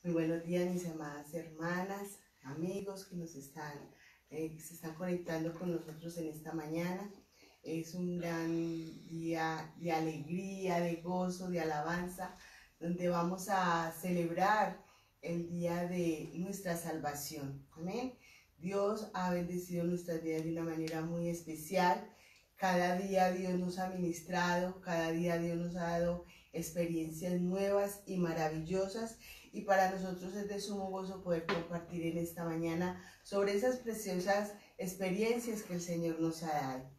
Muy buenos días, mis amadas hermanas, amigos que se están conectando con nosotros en esta mañana. Es un gran día de alegría, de gozo, de alabanza, donde vamos a celebrar el día de nuestra salvación. Amén. Dios ha bendecido nuestras vidas de una manera muy especial. Cada día Dios nos ha ministrado, cada día Dios nos ha dado experiencias nuevas y maravillosas, y para nosotros es de sumo gozo poder compartir en esta mañana sobre esas preciosas experiencias que el Señor nos ha dado.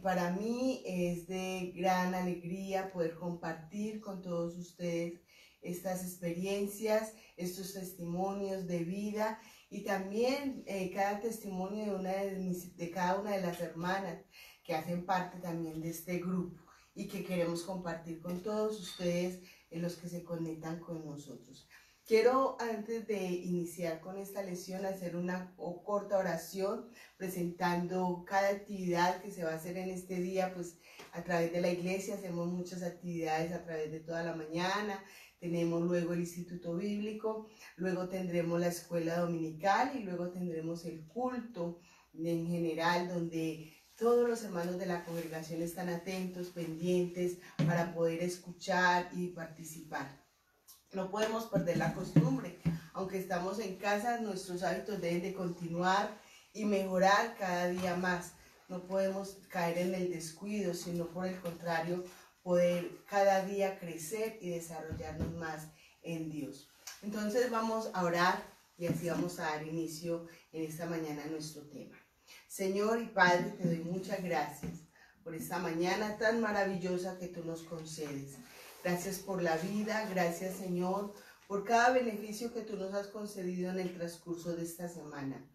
Para mí es de gran alegría poder compartir con todos ustedes estas experiencias, estos testimonios de vida, y también cada testimonio de cada una de las hermanas que hacen parte también de este grupo y que queremos compartir con todos ustedes, los que se conectan con nosotros. Quiero, antes de iniciar con esta lección, hacer una corta oración presentando cada actividad que se va a hacer en este día. Pues a través de la iglesia hacemos muchas actividades a través de toda la mañana. Tenemos luego el Instituto Bíblico, luego tendremos la escuela dominical y luego tendremos el culto en general, donde todos los hermanos de la congregación están atentos, pendientes, para poder escuchar y participar. No podemos perder la costumbre. Aunque estamos en casa, nuestros hábitos deben de continuar y mejorar cada día más. No podemos caer en el descuido, sino por el contrario, poder cada día crecer y desarrollarnos más en Dios. Entonces vamos a orar y así vamos a dar inicio en esta mañana a nuestro tema. Señor y Padre, te doy muchas gracias por esta mañana tan maravillosa que tú nos concedes. Gracias por la vida, gracias Señor por cada beneficio que tú nos has concedido en el transcurso de esta semana.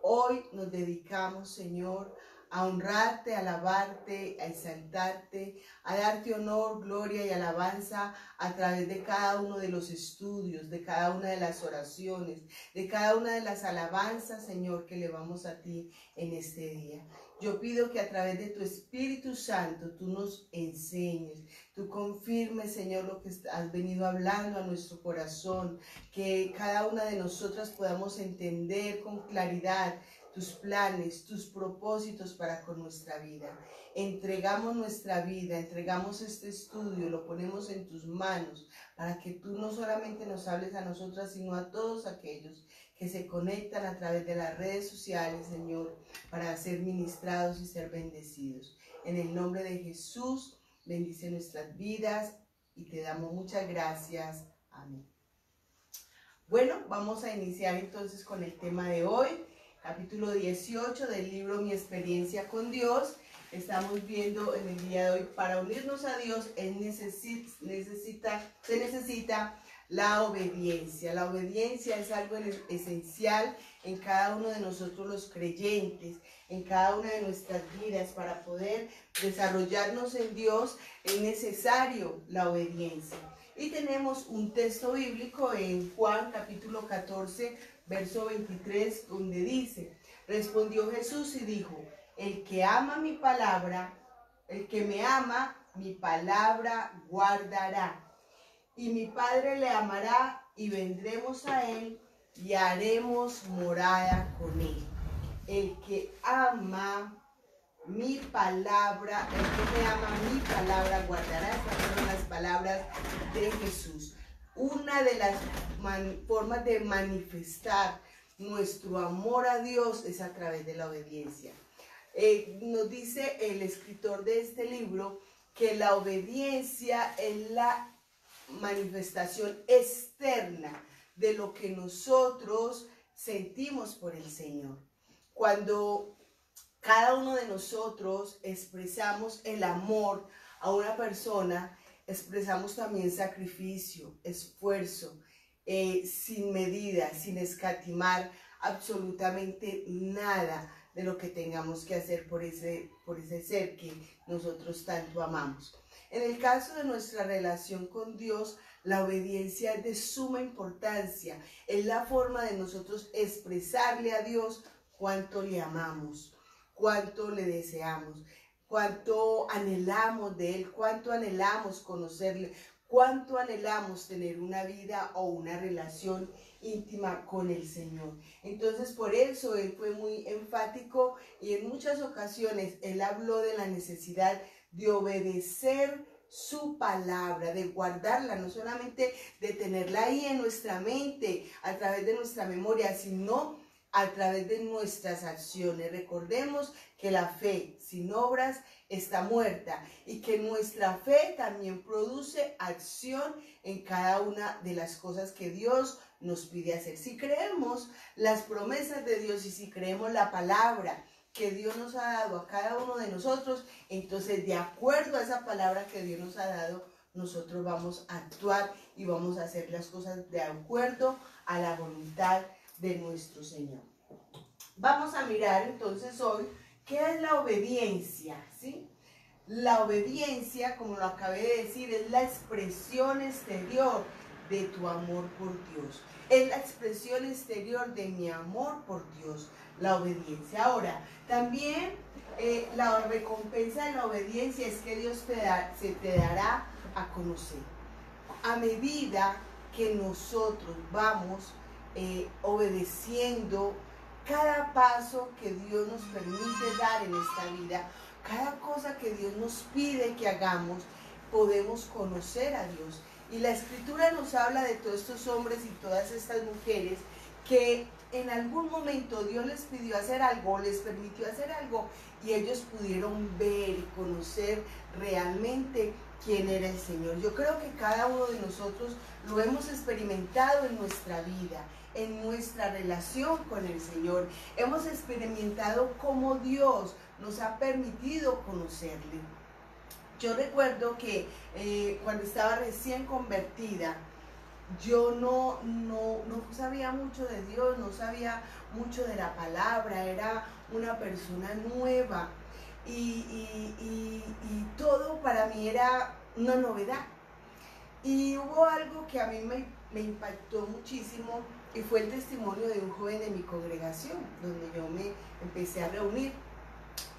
Hoy nos dedicamos, Señor, a honrarte, a alabarte, a exaltarte, a darte honor, gloria y alabanza a través de cada uno de los estudios, de cada una de las oraciones, de cada una de las alabanzas, Señor, que elevamos a ti en este día. Yo pido que a través de tu Espíritu Santo tú nos enseñes, tú confirmes, Señor, lo que has venido hablando a nuestro corazón, que cada una de nosotras podamos entender con claridad tus planes, tus propósitos para con nuestra vida. Entregamos nuestra vida, entregamos este estudio, lo ponemos en tus manos, para que tú no solamente nos hables a nosotras, sino a todos aquellos que se conectan a través de las redes sociales, Señor, para ser ministrados y ser bendecidos. En el nombre de Jesús, bendice nuestras vidas y te damos muchas gracias. Amén. Bueno, vamos a iniciar entonces con el tema de hoy. Capítulo 18 del libro Mi experiencia con Dios. Estamos viendo en el día de hoy, para unirnos a Dios se necesita la obediencia. La obediencia es algo esencial en cada uno de nosotros los creyentes, en cada una de nuestras vidas. Para poder desarrollarnos en Dios es necesario la obediencia. Y tenemos un texto bíblico en Juan capítulo 14, verso 23, donde dice: respondió Jesús y dijo, el que me ama, mi palabra guardará. Y mi Padre le amará, y vendremos a él, y haremos morada con él. El que ama mi palabra, el que me ama, mi palabra guardará. Estas son las palabras de Jesús. Una de las formas de manifestar nuestro amor a Dios es a través de la obediencia. Nos dice el escritor de este libro que la obediencia es la manifestación externa de lo que nosotros sentimos por el Señor. Cuando cada uno de nosotros expresamos el amor a una persona, expresamos también sacrificio, esfuerzo, sin medida, sin escatimar absolutamente nada de lo que tengamos que hacer por ese ser que nosotros tanto amamos. En el caso de nuestra relación con Dios, la obediencia es de suma importancia. Es la forma de nosotros expresarle a Dios cuánto le amamos, cuánto le deseamos, cuánto anhelamos de Él, cuánto anhelamos conocerle, cuánto anhelamos tener una vida o una relación íntima con el Señor. Entonces, por eso él fue muy enfático y en muchas ocasiones él habló de la necesidad de obedecer su palabra, de guardarla, no solamente de tenerla ahí en nuestra mente, a través de nuestra memoria, sino a través de nuestras acciones. Recordemos que la fe sin obras está muerta y que nuestra fe también produce acción en cada una de las cosas que Dios nos pide hacer. Si creemos las promesas de Dios y si creemos la palabra que Dios nos ha dado a cada uno de nosotros, entonces de acuerdo a esa palabra que Dios nos ha dado, nosotros vamos a actuar y vamos a hacer las cosas de acuerdo a la voluntad de nuestro Señor. Vamos a mirar entonces hoy qué es la obediencia, ¿sí? La obediencia, como lo acabé de decir, es la expresión exterior de tu amor por Dios. Es la expresión exterior de mi amor por Dios, la obediencia. Ahora, también la recompensa de la obediencia es que Dios se te dará a conocer. A medida que nosotros vamos obedeciendo cada paso que Dios nos permite dar en esta vida, cada cosa que Dios nos pide que hagamos, podemos conocer a Dios. Y la Escritura nos habla de todos estos hombres y todas estas mujeres que en algún momento Dios les pidió hacer algo, les permitió hacer algo, y ellos pudieron ver y conocer realmente quién era el Señor. Yo creo que cada uno de nosotros lo hemos experimentado en nuestra vida, en nuestra relación con el Señor. Hemos experimentado cómo Dios nos ha permitido conocerle. Yo recuerdo que cuando estaba recién convertida, yo no sabía mucho de Dios, no sabía mucho de la palabra, era una persona nueva y todo para mí era una novedad. Y hubo algo que a mí me impactó muchísimo y fue el testimonio de un joven de mi congregación, donde yo me empecé a reunir.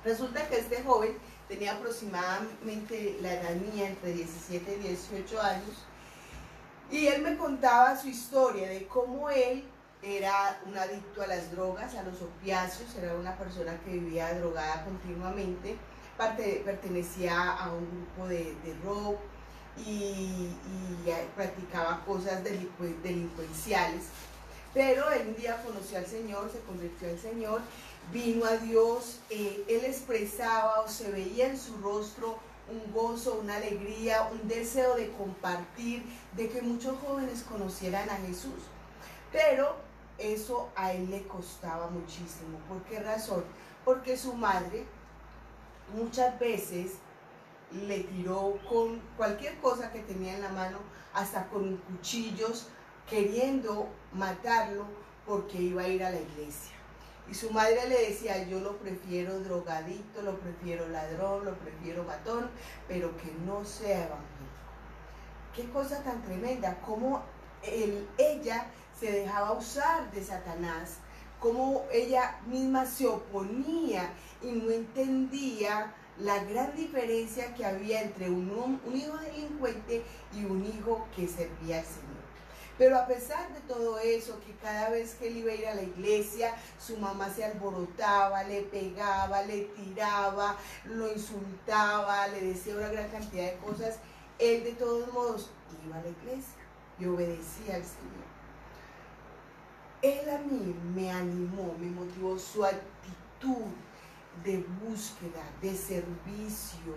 Resulta que este joven tenía aproximadamente la edad mía, entre 17 y 18 años, y él me contaba su historia de cómo él era un adicto a las drogas, a los opiáceos, era una persona que vivía drogada continuamente, pertenecía a un grupo de rock y practicaba cosas delincuenciales. Pero él un día conoció al Señor, se convirtió al Señor, vino a Dios, él expresaba o se veía en su rostro un gozo, una alegría, un deseo de compartir, de que muchos jóvenes conocieran a Jesús. Pero eso a él le costaba muchísimo. ¿Por qué razón? Porque su madre muchas veces le tiró con cualquier cosa que tenía en la mano, hasta con cuchillos, queriendo matarlo porque iba a ir a la iglesia. Y su madre le decía: yo lo prefiero drogadicto, lo prefiero ladrón, lo prefiero matón, pero que no sea evangélico. Qué cosa tan tremenda, cómo ella se dejaba usar de Satanás, cómo ella misma se oponía y no entendía la gran diferencia que había entre un hijo delincuente y un hijo que servía al Señor. Pero a pesar de todo eso, que cada vez que él iba a ir a la iglesia, su mamá se alborotaba, le pegaba, le tiraba, lo insultaba, le decía una gran cantidad de cosas, él de todos modos iba a la iglesia y obedecía al Señor. Él a mí me animó, me motivó su actitud de búsqueda, de servicio,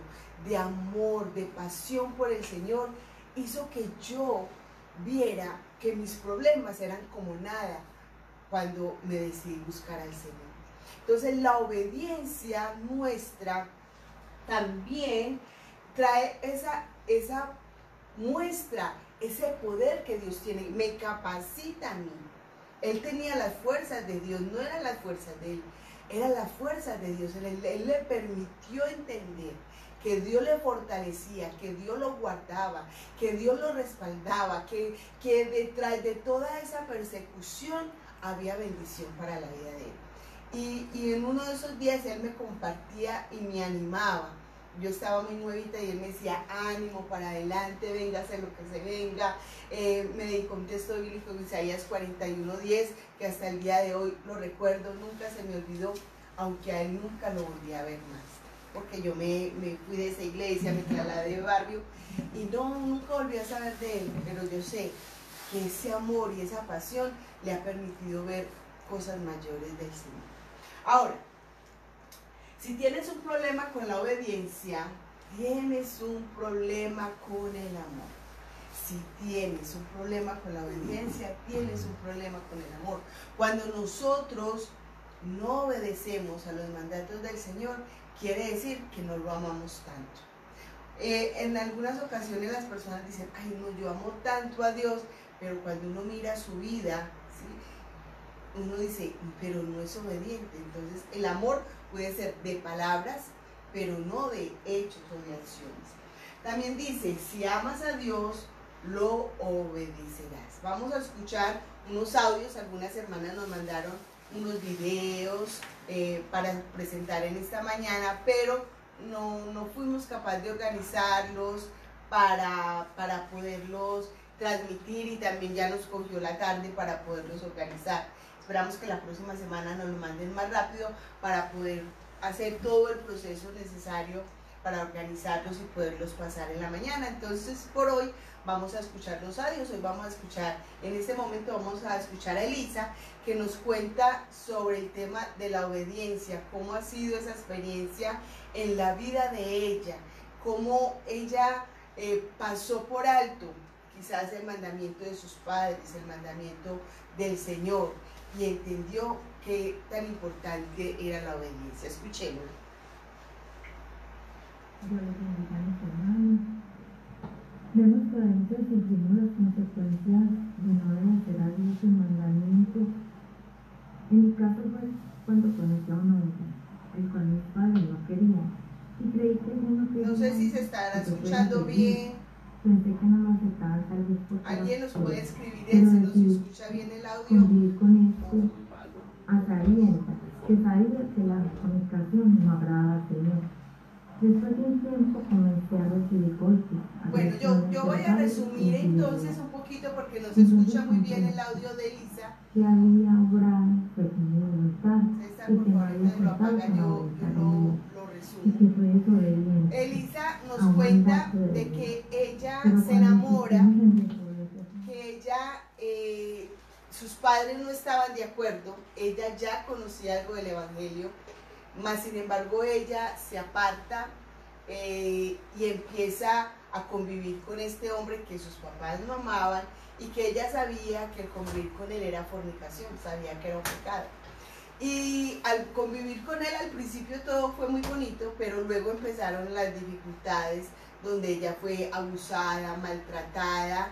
de amor, de pasión por el Señor, hizo que yo viera que mis problemas eran como nada cuando me decidí buscar al Señor. Entonces la obediencia nuestra también trae esa muestra, ese poder que Dios tiene, me capacita a mí. Él tenía las fuerzas de Dios, no eran las fuerzas de él, eran las fuerzas de Dios. Él le permitió entender que Dios le fortalecía, que Dios lo guardaba, que Dios lo respaldaba, que detrás de toda esa persecución había bendición para la vida de él. Y en uno de esos días él me compartía y me animaba yo estaba muy nuevita y él me decía, ánimo, para adelante, véngase lo que se venga. Me dedicó un texto bíblico de Isaías 41:10, que hasta el día de hoy lo recuerdo, nunca se me olvidó, aunque a él nunca lo volví a ver más, porque yo me fui de esa iglesia, me trasladé de barrio y nunca volví a saber de él, pero yo sé que ese amor y esa pasión le ha permitido ver cosas mayores del Señor. Ahora, si tienes un problema con la obediencia, tienes un problema con el amor. Si tienes un problema con la obediencia, tienes un problema con el amor. Cuando nosotros no obedecemos a los mandatos del Señor, quiere decir que no lo amamos tanto. En algunas ocasiones las personas dicen, ay no, yo amo tanto a Dios, pero cuando uno mira su vida, ¿sí?, uno dice, pero no es obediente. Entonces el amor puede ser de palabras, pero no de hechos o de acciones. También dice, si amas a Dios, lo obedecerás. Vamos a escuchar unos audios, algunas hermanas nos mandaron unos videos para presentar en esta mañana, pero no fuimos capaces de organizarlos para poderlos transmitir, y también ya nos cogió la tarde para poderlos organizar. Esperamos que la próxima semana nos lo manden más rápido para poder hacer todo el proceso necesario para organizarlos y poderlos pasar en la mañana. Entonces, por hoy vamos a escuchar los audios. Hoy vamos a escuchar, en este momento vamos a escuchar a Elisa, que nos cuenta sobre el tema de la obediencia, cómo ha sido esa experiencia en la vida de ella, cómo ella pasó por alto quizás el mandamiento de sus padres, el mandamiento del Señor, y entendió qué tan importante era la obediencia. Escuchémoslo. Vemos que a veces sufrimos las consecuencias de no obedecer a Dios sus mandamientos. En mi caso fue cuando conocí a un hombre, el cual mis padres no querían, y creí que él no quería. No sé si se estará escuchando bien. Pensé que no lo aceptaba tal vez por alguien nos puede escribir eso, si nos escucha bien el audio. Convivir con esto a sabiendas que sabía que la comunicación no agrada al Señor. Después de un tiempo comencé a recibir golpes. Bueno, yo voy a resumir entonces un poquito porque no se escucha muy bien el audio de Elisa. Que había obrado según mi voluntad. César, por favor, ahorita lo apaga, yo lo resumo. Y que fue desobediente. Elisa nos cuenta de que ella se enamora, que ella, sus padres no estaban de acuerdo, ella ya conocía algo del Evangelio, mas sin embargo ella se aparta y empieza a convivir con este hombre que sus papás no amaban, y que ella sabía que el convivir con él era fornicación, sabía que era un pecado. Y al convivir con él al principio todo fue muy bonito, pero luego empezaron las dificultades, donde ella fue abusada, maltratada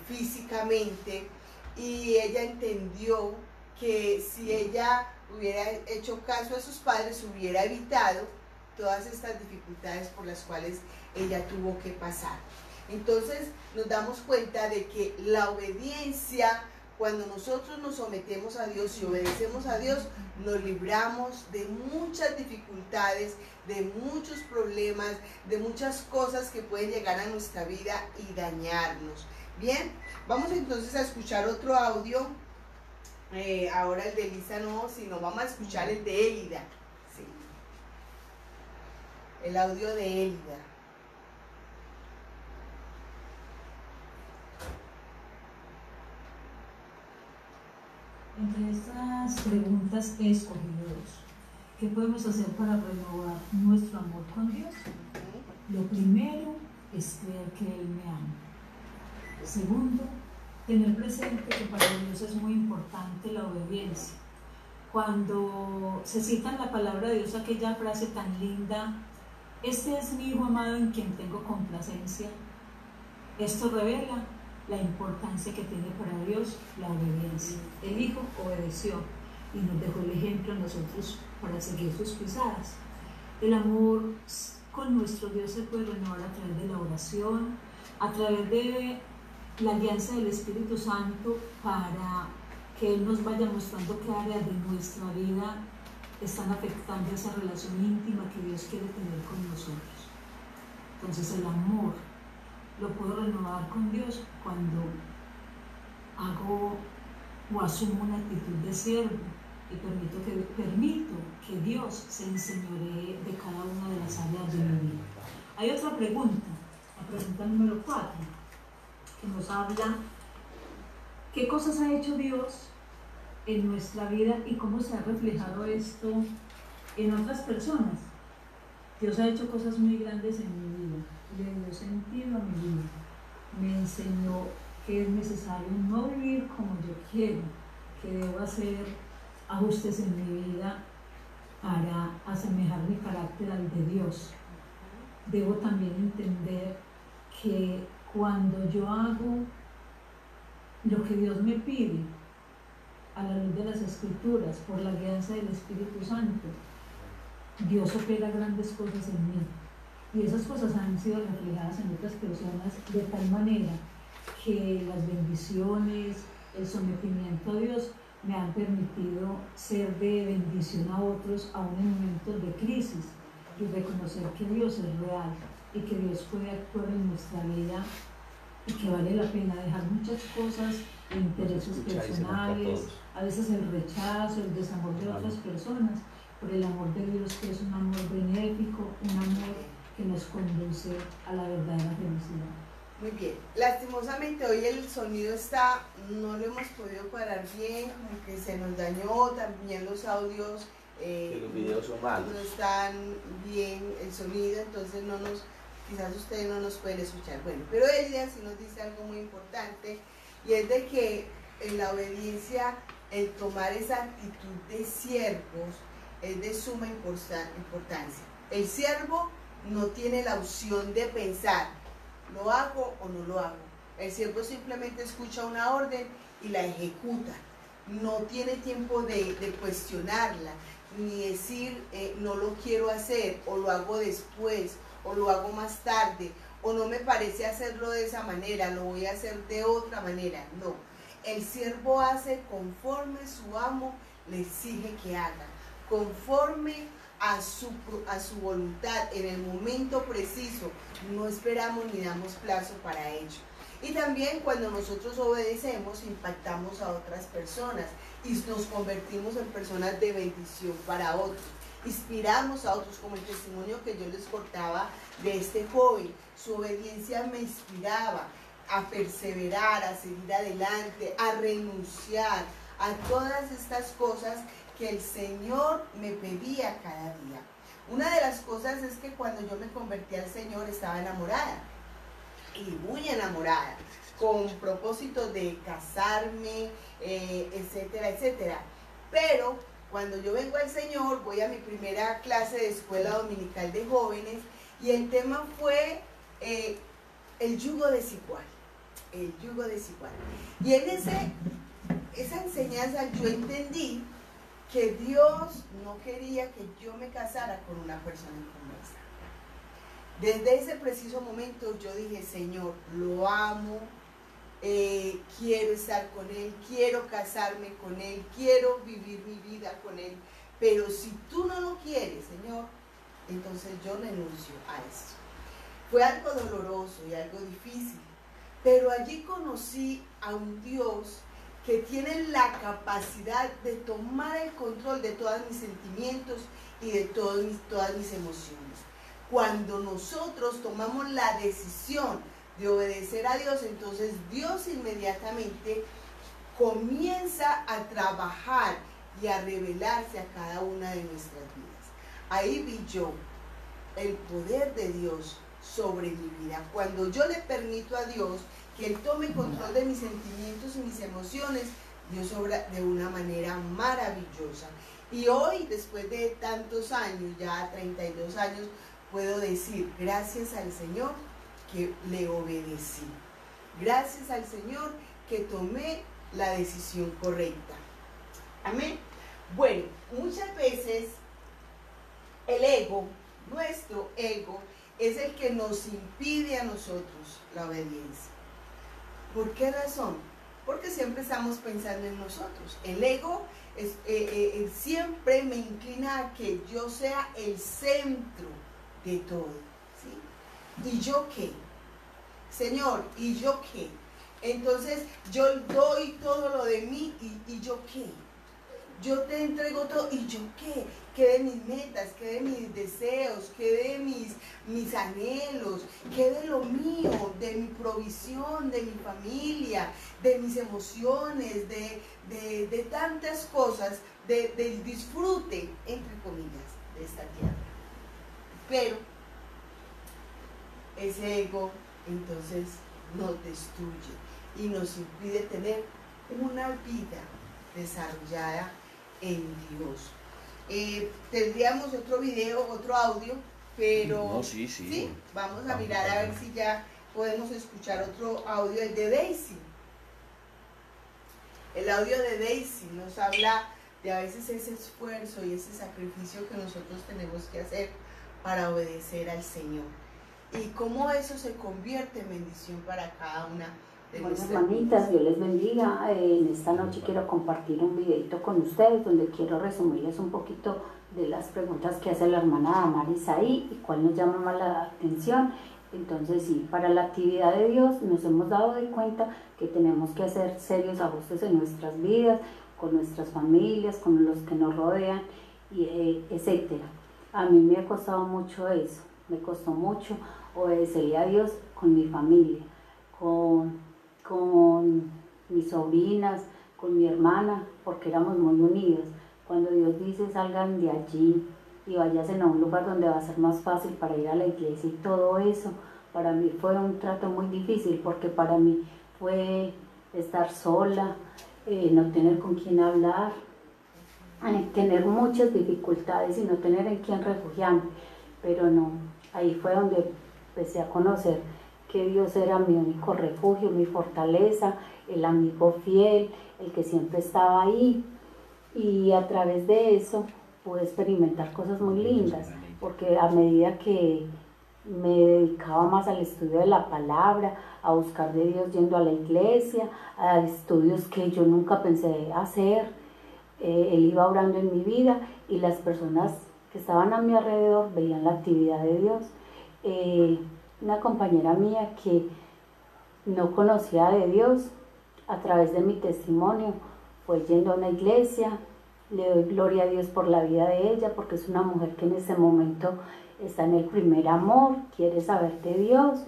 físicamente, y ella entendió que si ella hubiera hecho caso a sus padres, hubiera evitado todas estas dificultades por las cuales ella tuvo que pasar. Entonces nos damos cuenta de que la obediencia, cuando nosotros nos sometemos a Dios y obedecemos a Dios, nos libramos de muchas dificultades, de muchos problemas, de muchas cosas que pueden llegar a nuestra vida y dañarnos. Bien, vamos entonces a escuchar otro audio. Ahora el de Elisa no, sino vamos a escuchar el de Élida. Sí. El audio de Élida. Entre estas preguntas he escogido dos. ¿Qué podemos hacer para renovar nuestro amor con Dios? Lo primero es creer que Él me ama. Segundo, tener presente que para Dios es muy importante la obediencia. Cuando se cita en la palabra de Dios aquella frase tan linda, este es mi Hijo amado en quien tengo complacencia, esto revela la importancia que tiene para Dios la obediencia. El Hijo obedeció y nos dejó el ejemplo a nosotros para seguir sus pisadas. El amor con nuestro Dios se puede renovar a través de la oración, a través de la alianza del Espíritu Santo, para que Él nos vaya mostrando qué áreas de nuestra vida están afectando esa relación íntima que Dios quiere tener con nosotros. Entonces el amor lo puedo renovar con Dios cuando hago o asumo una actitud de siervo y permito que Dios se enseñoree de cada una de las áreas de mi vida. Hay otra pregunta, la pregunta número 4, que nos habla qué cosas ha hecho Dios en nuestra vida y cómo se ha reflejado esto en otras personas. Dios ha hecho cosas muy grandes en mi vida, le dio sentido a mi vida, me enseñó que es necesario no vivir como yo quiero, que debo hacer ajustes en mi vida para asemejar mi carácter al de Dios. Debo también entender que cuando yo hago lo que Dios me pide a la luz de las Escrituras, por la guianza del Espíritu Santo, Dios opera grandes cosas en mí. Y esas cosas han sido reflejadas en otras personas de tal manera que las bendiciones, el sometimiento a Dios me han permitido ser de bendición a otros aún en momentos de crisis y reconocer que Dios es real y que Dios puede actuar en nuestra vida y que vale la pena dejar muchas cosas, intereses personales, a veces el rechazo, el desamor de otras personas, por el amor de Dios, que es un amor benéfico, un amor que nos conduce a la verdadera felicidad. Muy bien, lastimosamente hoy el sonido no lo hemos podido cuadrar bien, como que se nos dañó, también los audios, los videos son malos, no están bien el sonido, entonces quizás ustedes no nos pueden escuchar. Bueno, pero Elia sí nos dice algo muy importante, y es de que en la obediencia, el tomar esa actitud de siervos es de suma importancia. El siervo no tiene la opción de pensar, ¿lo hago o no lo hago? El siervo simplemente escucha una orden y la ejecuta. No tiene tiempo de cuestionarla, ni decir no lo quiero hacer, o lo hago después, o lo hago más tarde, o no me parece hacerlo de esa manera, lo voy a hacer de otra manera. No, el siervo hace conforme su amo le exige que haga, conforme a su voluntad, en el momento preciso. No esperamos ni damos plazo para ello. Y también cuando nosotros obedecemos, impactamos a otras personas y nos convertimos en personas de bendición para otros. Inspiramos a otros, como el testimonio que yo les contaba de este joven. Su obediencia me inspiraba a perseverar, a seguir adelante, a renunciar a todas estas cosas que el Señor me pedía cada día. Una de las cosas es que cuando yo me convertí al Señor estaba enamorada, y muy enamorada, con propósito de casarme, etcétera, etcétera. Pero cuando yo vengo al Señor, voy a mi primera clase de escuela dominical de jóvenes, y el tema fue el yugo desigual. El yugo desigual. Y en esa enseñanza yo entendí que Dios no quería que yo me casara con una persona como esa. Desde ese preciso momento yo dije, Señor, lo amo, quiero estar con Él, quiero casarme con Él, quiero vivir mi vida con Él, pero si tú no lo quieres, Señor, entonces yo renuncio a esto. Fue algo doloroso y algo difícil, pero allí conocí a un Dios que tiene la capacidad de tomar el control de todos mis sentimientos y de todas mis emociones. Cuando nosotros tomamos la decisión de obedecer a Dios, entonces Dios inmediatamente comienza a trabajar y a revelarse a cada una de nuestras vidas. Ahí vi yo el poder de Dios sobre mi vida. Cuando yo le permito a Dios que Él tome control de mis sentimientos y mis emociones, Dios obra de una manera maravillosa. Y hoy, después de tantos años, ya 32 años, puedo decir, gracias al Señor que le obedecí. Gracias al Señor que tomé la decisión correcta. Amén. Bueno, muchas veces el ego, nuestro ego, es el que nos impide a nosotros la obediencia. ¿Por qué razón? porque siempre estamos pensando en nosotros. El ego siempre me inclina a que yo sea el centro de todo, ¿sí? ¿Y yo qué? Señor, ¿y yo qué? Entonces yo doy todo lo de mí, ¿y yo qué? Yo te entrego todo, ¿y yo qué? ¿Qué de mis metas? ¿Qué de mis deseos? ¿Qué de mis anhelos? ¿Qué de lo mío? De mi provisión, de mi familia, de mis emociones, de tantas cosas, del disfrute, entre comillas, de esta tierra. Pero ese ego entonces nos destruye y nos impide tener una vida desarrollada en Dios. Tendríamos otro video, otro audio, pero No, sí. Vamos a mirar a ver si ya podemos escuchar otro audio, el de Daisy. El audio de Daisy nos habla de a veces ese esfuerzo y ese sacrificio que nosotros tenemos que hacer para obedecer al Señor y cómo eso se convierte en bendición para cada una de nuestras nuestras hermanitas. Dios les bendiga. En esta noche quiero compartir un videito con ustedes donde quiero resumirles un poquito de las preguntas que hace la hermana Damaris ahí y cuál nos llama más la atención. Entonces sí, para la actividad de Dios nos hemos dado de cuenta que tenemos que hacer serios ajustes en nuestras vidas, con nuestras familias, con los que nos rodean, y etcétera. A mí me ha costado mucho eso, me costó mucho obedecerle a Dios con mi familia, con mis sobrinas, con mi hermana, porque éramos muy unidas. Cuando Dios dice salgan de allí y váyanse a un lugar donde va a ser más fácil para ir a la iglesia y todo eso, para mí fue un trato muy difícil, porque para mí fue estar sola, no tener con quién hablar, tener muchas dificultades y no tener en quién refugiarme. Pero no, ahí fue donde empecé a conocer que Dios era mi único refugio, mi fortaleza, el amigo fiel, el que siempre estaba ahí. Y a través de eso pude experimentar cosas muy lindas, porque a medida que me dedicaba más al estudio de la palabra, a buscar de Dios yendo a la iglesia, a estudios que yo nunca pensé hacer, Él iba obrando en mi vida y las personas que estaban a mi alrededor veían la actividad de Dios. Una compañera mía que no conocía de Dios, a través de mi testimonio fue yendo a una iglesia. Le doy gloria a Dios por la vida de ella, porque es una mujer que en ese momento está en el primer amor, quiere saber de Dios,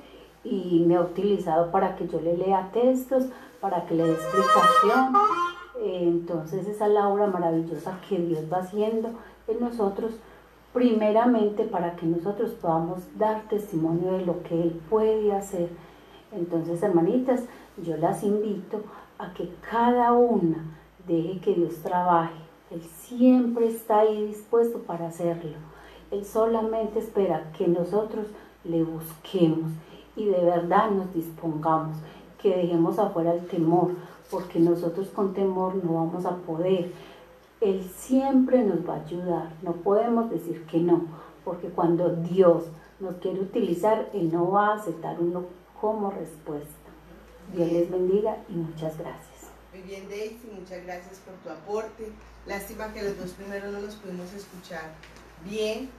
y me ha utilizado para que yo le lea textos, para que le dé explicación. Entonces esa es la obra maravillosa que Dios va haciendo en nosotros, primeramente para que nosotros podamos dar testimonio de lo que Él puede hacer. Entonces, hermanitas, yo las invito a que cada una deje que Dios trabaje. Él siempre está ahí dispuesto para hacerlo. Él solamente espera que nosotros le busquemos y de verdad nos dispongamos, que dejemos afuera el temor, porque nosotros con temor no vamos a poder. Él siempre nos va a ayudar, no podemos decir que no, porque cuando Dios nos quiere utilizar, Él no va a aceptar uno como respuesta. Dios les bendiga y muchas gracias. Muy bien, Daisy, muchas gracias por tu aporte. Lástima que los dos primeros no los pudimos escuchar bien.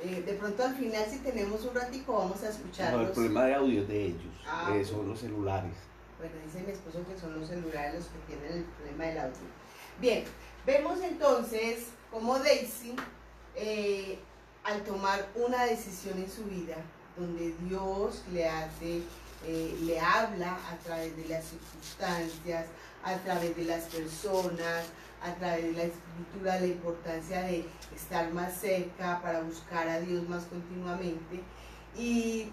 De pronto al final, si tenemos un ratico, vamos a escucharlos. No, el problema de audio es de ellos, son los celulares. Bueno, dice mi esposo que son los celulares los que tienen el problema del audio. Bien, vemos entonces cómo Daisy, al tomar una decisión en su vida, donde Dios le habla a través de las circunstancias, a través de las personas, a través de la escritura, la importancia de estar más cerca para buscar a Dios más continuamente, y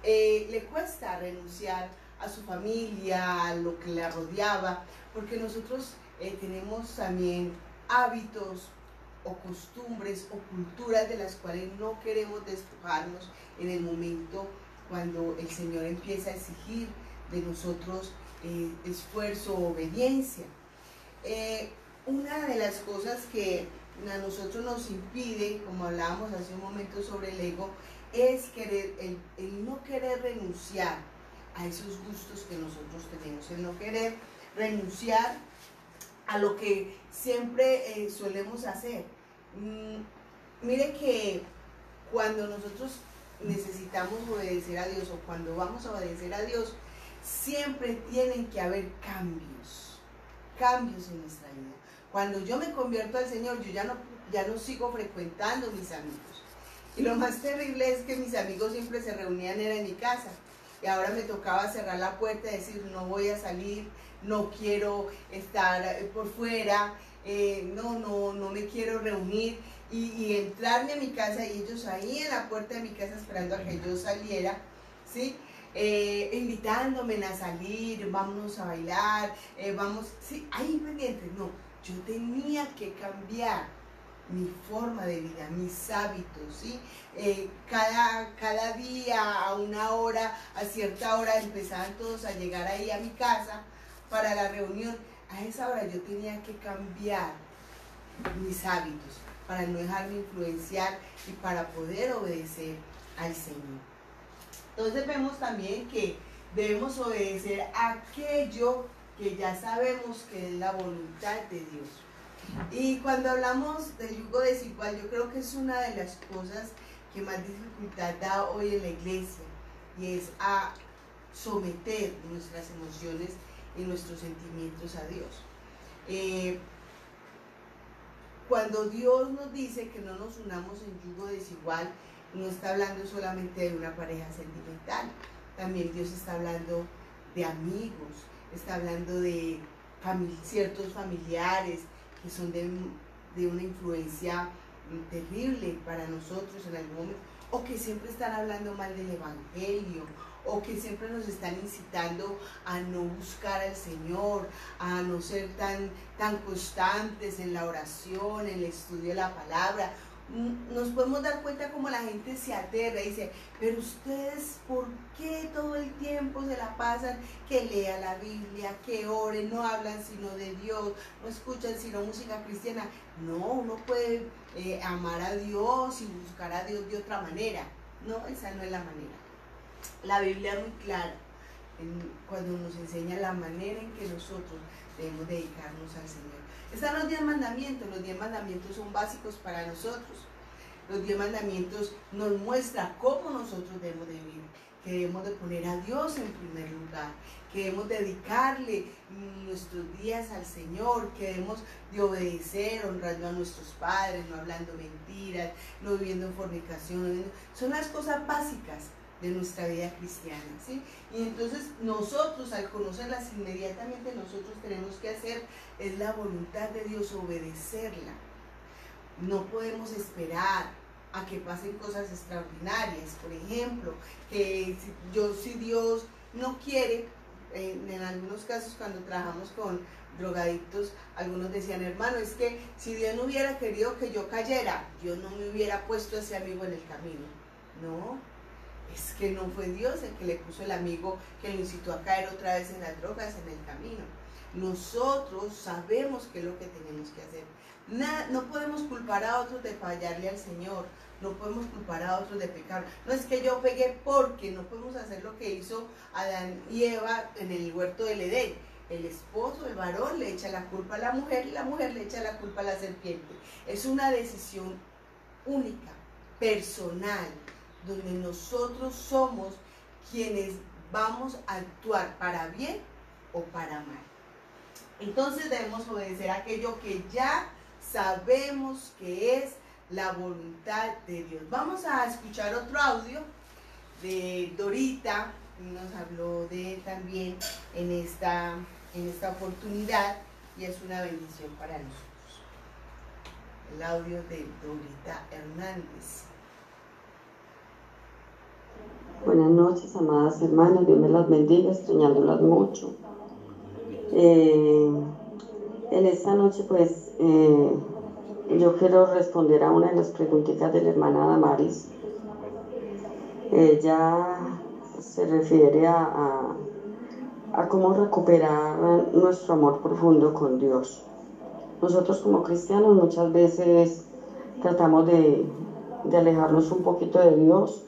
le cuesta renunciar a su familia, a lo que la rodeaba, porque nosotros tenemos también hábitos o costumbres o culturas de las cuales no queremos despojarnos en el momento cuando el Señor empieza a exigir de nosotros esfuerzo, obediencia. Una de las cosas que a nosotros nos impide, como hablábamos hace un momento sobre el ego, es el no querer renunciar a esos gustos que nosotros tenemos, el no querer renunciar a lo que siempre solemos hacer. Mire que cuando nosotros necesitamos obedecer a Dios o cuando vamos a obedecer a Dios, siempre tienen que haber cambios en nuestra vida. Cuando yo me convierto al Señor, yo ya no sigo frecuentando mis amigos. Y lo más terrible es que mis amigos siempre se reunían era en mi casa. Y ahora me tocaba cerrar la puerta y decir, no voy a salir, no quiero estar por fuera, no me quiero reunir. Y entrarme a mi casa y ellos ahí en la puerta de mi casa esperando a que yo saliera, ¿sí? Invitándome a salir, vámonos a bailar, sí, ahí pendientes. No, yo tenía que cambiar mi forma de vida, mis hábitos, ¿sí? Cada día, a una hora, a cierta hora, empezaban todos a llegar ahí a mi casa para la reunión. A esa hora yo tenía que cambiar mis hábitos para no dejarme influenciar y para poder obedecer al Señor. Entonces vemos también que debemos obedecer aquello que ya sabemos que es la voluntad de Dios. Y cuando hablamos del yugo desigual, yo creo que es una de las cosas que más dificultad da hoy en la iglesia, y es a someter nuestras emociones y nuestros sentimientos a Dios. Cuando Dios nos dice que no nos unamos en yugo desigual, no está hablando solamente de una pareja sentimental, también Dios está hablando de amigos, está hablando de ciertos familiares que son de una influencia terrible para nosotros en algún momento, o que siempre están hablando mal del evangelio, o que siempre nos están incitando a no buscar al Señor, a no ser tan constantes en la oración, en el estudio de la palabra. Nos podemos dar cuenta como la gente se aterra y dice, pero ustedes, ¿por qué todo el tiempo se la pasan que lea la Biblia, que oren, no hablan sino de Dios, no escuchan sino música cristiana? No, uno puede amar a Dios y buscar a Dios de otra manera. No, esa no es la manera. La Biblia es muy clara cuando nos enseña la manera en que nosotros debemos dedicarnos al Señor. Están los 10 mandamientos. Los 10 mandamientos son básicos para nosotros. Los 10 mandamientos nos muestran cómo nosotros debemos de vivir, que debemos de poner a Dios en primer lugar, que debemos dedicarle nuestros días al Señor, que debemos de obedecer, honrando a nuestros padres, no hablando mentiras, no viviendo en fornicación. Son las cosas básicas de nuestra vida cristiana, ¿sí? Y entonces nosotros, al conocerlas, inmediatamente nosotros tenemos que hacer es la voluntad de Dios, obedecerla. No podemos esperar a que pasen cosas extraordinarias. Por ejemplo, que si Dios no quiere, en algunos casos cuando trabajamos con drogadictos, algunos decían, hermano, es que si Dios no hubiera querido que yo cayera, Dios no me hubiera puesto a ese amigo en el camino. No, es que no fue Dios el que le puso el amigo que lo incitó a caer otra vez en las drogas, en el camino. Nosotros sabemos qué es lo que tenemos que hacer. No podemos culpar a otros de fallarle al Señor, no podemos culpar a otros de pecar. No es que yo pegué porque no podemos hacer lo que hizo Adán y Eva en el huerto del Edén. El esposo, el varón, le echa la culpa a la mujer y la mujer le echa la culpa a la serpiente. Es una decisión única, personal, donde nosotros somos quienes vamos a actuar para bien o para mal. Entonces debemos obedecer aquello que ya sabemos que es la voluntad de Dios. Vamos a escuchar otro audio de Dorita, nos habló de él también en esta oportunidad, y es una bendición para nosotros. El audio de Dorita Hernández. Buenas noches, amadas hermanas, Dios me las bendiga, extrañándolas mucho. En esta noche, pues, yo quiero responder a una de las preguntitas de la hermana Damaris. Ella se refiere a cómo recuperar nuestro amor profundo con Dios. Nosotros como cristianos muchas veces tratamos de alejarnos un poquito de Dios,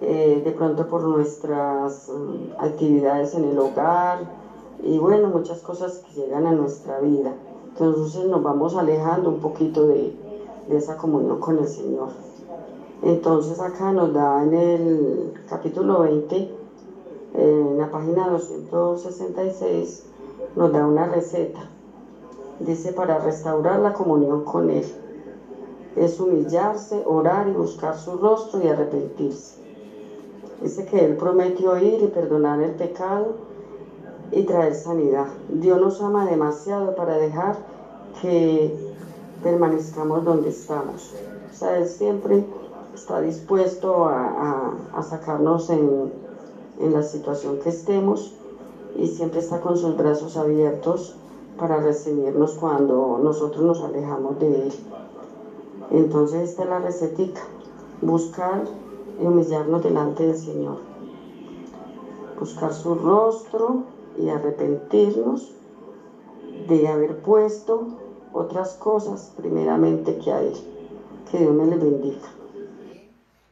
de pronto por nuestras actividades en el hogar, y bueno, muchas cosas que llegan a nuestra vida. Entonces nos vamos alejando un poquito de esa comunión con el Señor. Entonces acá nos da en el capítulo 20, en la página 266, nos da una receta. Dice, para restaurar la comunión con Él, es humillarse, orar y buscar su rostro y arrepentirse. Dice que Él prometió ir y perdonar el pecado y traer sanidad. Dios nos ama demasiado para dejar que permanezcamos donde estamos. O sea, Él siempre está dispuesto a sacarnos en la situación que estemos, y siempre está con sus brazos abiertos para recibirnos cuando nosotros nos alejamos de Él. Entonces esta es la recetica: buscar y humillarnos delante del Señor, buscar su rostro y arrepentirnos de haber puesto otras cosas primeramente que a Él. Que Dios me les bendiga.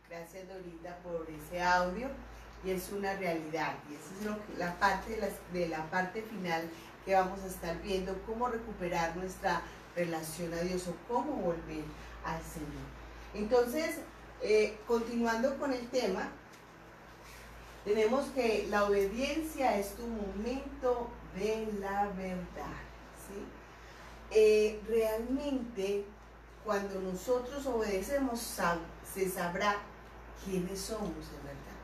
Gracias, Dorita, por ese audio, y es una realidad, y esa es la parte final que vamos a estar viendo, cómo recuperar nuestra relación a Dios o cómo volver al Señor. Entonces, continuando con el tema, tenemos que la obediencia es tu momento de la verdad, ¿sí? Realmente, cuando nosotros obedecemos, se sabrá quiénes somos en verdad,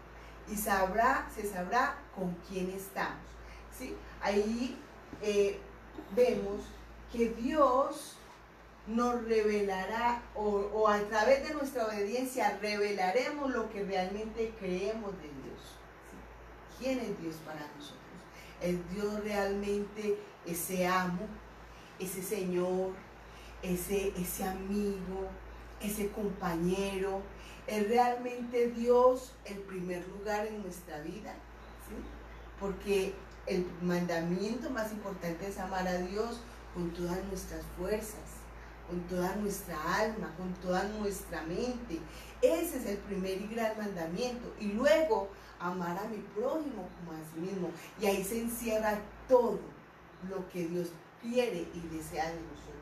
y se sabrá con quién estamos, ¿sí? Ahí vemos que Dios nos revelará, o a través de nuestra obediencia revelaremos lo que realmente creemos de Dios, ¿sí? ¿Quién es Dios para nosotros? ¿Es Dios realmente ese amo, ese Señor, ese amigo, ese compañero? ¿Es realmente Dios el primer lugar en nuestra vida? ¿Sí? Porque el mandamiento más importante es amar a Dios con todas nuestras fuerzas, con toda nuestra alma, con toda nuestra mente. Ese es el primer y gran mandamiento. Y luego, amar a mi prójimo como a sí mismo. Y ahí se encierra todo lo que Dios quiere y desea de nosotros.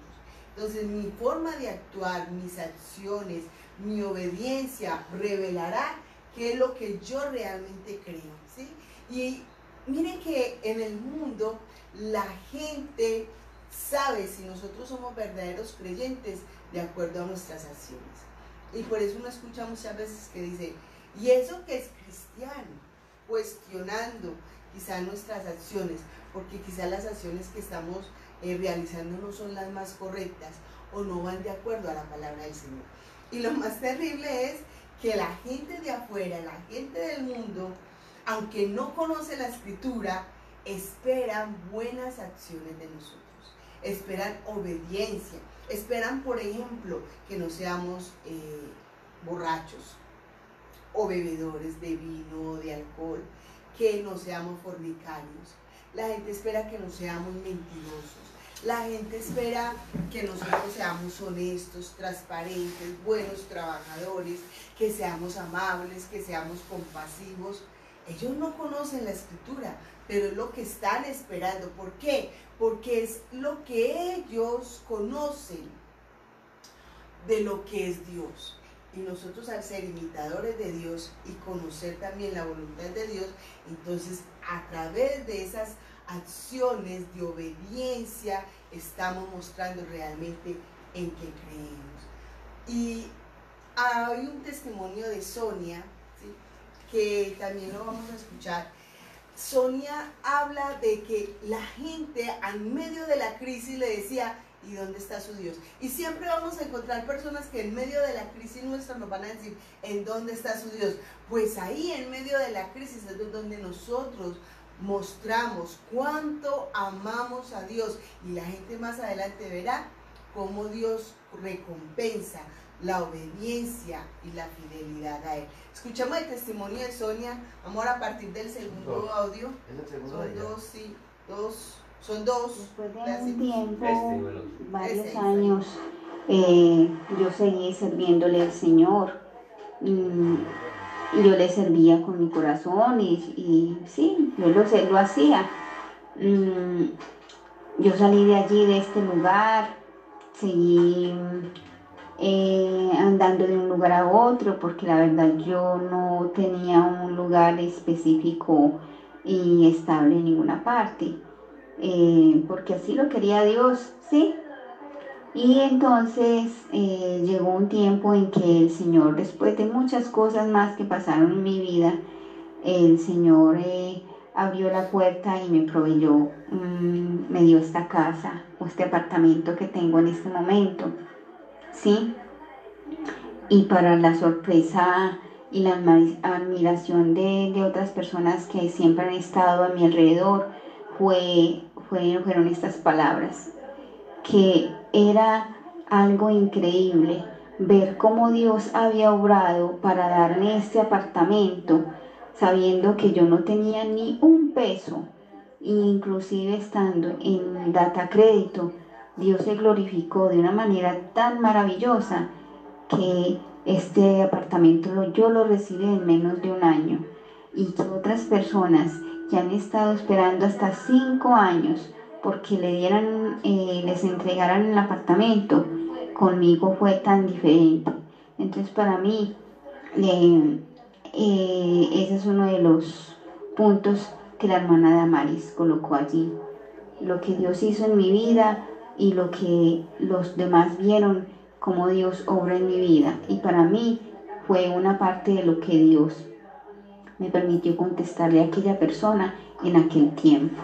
Entonces, mi forma de actuar, mis acciones, mi obediencia revelará qué es lo que yo realmente creo, ¿sí? Y miren que en el mundo la gente sabe si nosotros somos verdaderos creyentes de acuerdo a nuestras acciones. Y por eso uno escucha muchas veces que dice, ¿y eso que es cristiano? Cuestionando quizá nuestras acciones, porque quizá las acciones que estamos realizando no son las más correctas o no van de acuerdo a la palabra del Señor. Y lo más terrible es que la gente de afuera, la gente del mundo, aunque no conoce la Escritura, esperan buenas acciones de nosotros, esperan obediencia, esperan, por ejemplo, que no seamos borrachos o bebedores de vino o de alcohol, que no seamos fornicarios. La gente espera que no seamos mentirosos. La gente espera que nosotros seamos honestos, transparentes, buenos trabajadores, que seamos amables, que seamos compasivos. Ellos no conocen la Escritura, pero es lo que están esperando. ¿Por qué? Porque es lo que ellos conocen de lo que es Dios. Y nosotros, al ser imitadores de Dios y conocer también la voluntad de Dios, entonces a través de esas acciones de obediencia estamos mostrando realmente en qué creemos. Y hay un testimonio de Sonia, ¿sí?, que también lo vamos a escuchar. Sonia habla de que la gente en medio de la crisis le decía, ¿y dónde está su Dios? Y siempre vamos a encontrar personas que en medio de la crisis nuestra nos van a decir, ¿en dónde está su Dios? Pues ahí en medio de la crisis es donde nosotros mostramos cuánto amamos a Dios, y la gente más adelante verá cómo Dios recompensa la obediencia y la fidelidad a Él. Escuchamos el testimonio de Sonia. Vamos a partir del segundo audio. Son dos. Después de un tiempo, varios años, yo seguí sirviéndole al Señor. Yo le servía con mi corazón y sí, yo lo hacía. Yo salí de allí, de este lugar, seguí andando de un lugar a otro, porque la verdad yo no tenía un lugar específico y estable en ninguna parte, porque así lo quería Dios, ¿sí? Y entonces llegó un tiempo en que el Señor, después de muchas cosas más que pasaron en mi vida, el Señor abrió la puerta y me proveyó, me dio esta casa o este apartamento que tengo en este momento, ¿sí? Y para la sorpresa y la admiración de otras personas que siempre han estado a mi alrededor, fueron estas palabras, que era algo increíble ver cómo Dios había obrado para darme este apartamento, sabiendo que yo no tenía ni un peso, inclusive estando en data crédito. Dios se glorificó de una manera tan maravillosa que este apartamento yo lo recibí en menos de un año, y que otras personas que han estado esperando hasta 5 años porque les entregaran el apartamento, conmigo fue tan diferente. Entonces para mí ese es uno de los puntos que la hermana Damaris colocó allí, lo que Dios hizo en mi vida y lo que los demás vieron cómo Dios obra en mi vida, y para mí fue una parte de lo que Dios me permitió contestarle a aquella persona en aquel tiempo.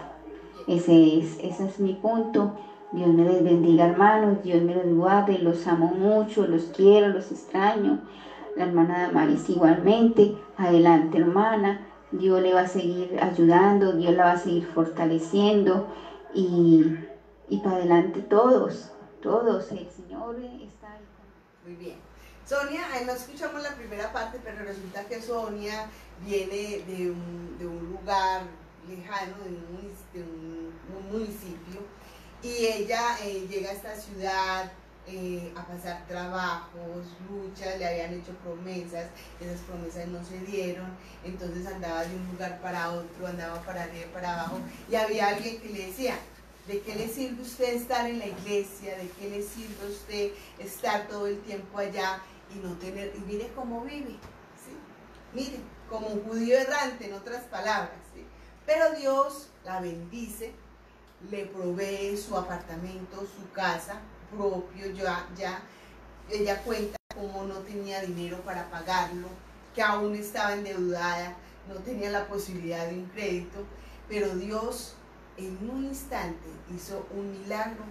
Ese es mi punto. Dios me les bendiga, hermanos, Dios me los guarde, los amo mucho, los quiero, los extraño. La hermana Damaris igualmente. Adelante, hermana, Dios le va a seguir ayudando, Dios la va a seguir fortaleciendo, y para adelante todos, el Señor está ahí. Muy bien. Sonia, no escuchamos la primera parte, pero resulta que Sonia viene de un lugar lejano, de un municipio, y ella llega a esta ciudad a pasar trabajos, luchas, le habían hecho promesas, esas promesas no se dieron, entonces andaba de un lugar para otro, andaba para arriba y para abajo, y había alguien que le decía: ¿de qué le sirve usted estar en la iglesia? ¿De qué le sirve usted estar todo el tiempo allá y no tener, y mire cómo vive, ¿sí? Mire, como un judío errante, en otras palabras, ¿sí? Pero Dios la bendice, le provee su apartamento, su casa propio, ya ella cuenta cómo no tenía dinero para pagarlo, que aún estaba endeudada, no tenía la posibilidad de un crédito, pero Dios en un instante hizo un milagro,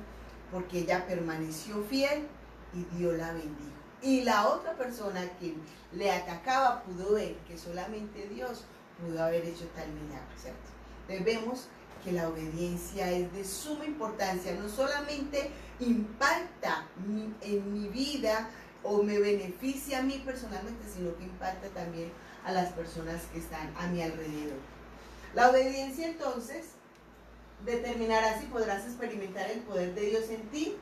porque ella permaneció fiel y Dios la bendijo. Y la otra persona que le atacaba pudo ver que solamente Dios pudo haber hecho tal milagro, ¿cierto? Entonces vemos que la obediencia es de suma importancia, no solamente impacta en mi vida o me beneficia a mí personalmente, sino que impacta también a las personas que están a mi alrededor. La obediencia entonces determinará si podrás experimentar el poder de Dios en ti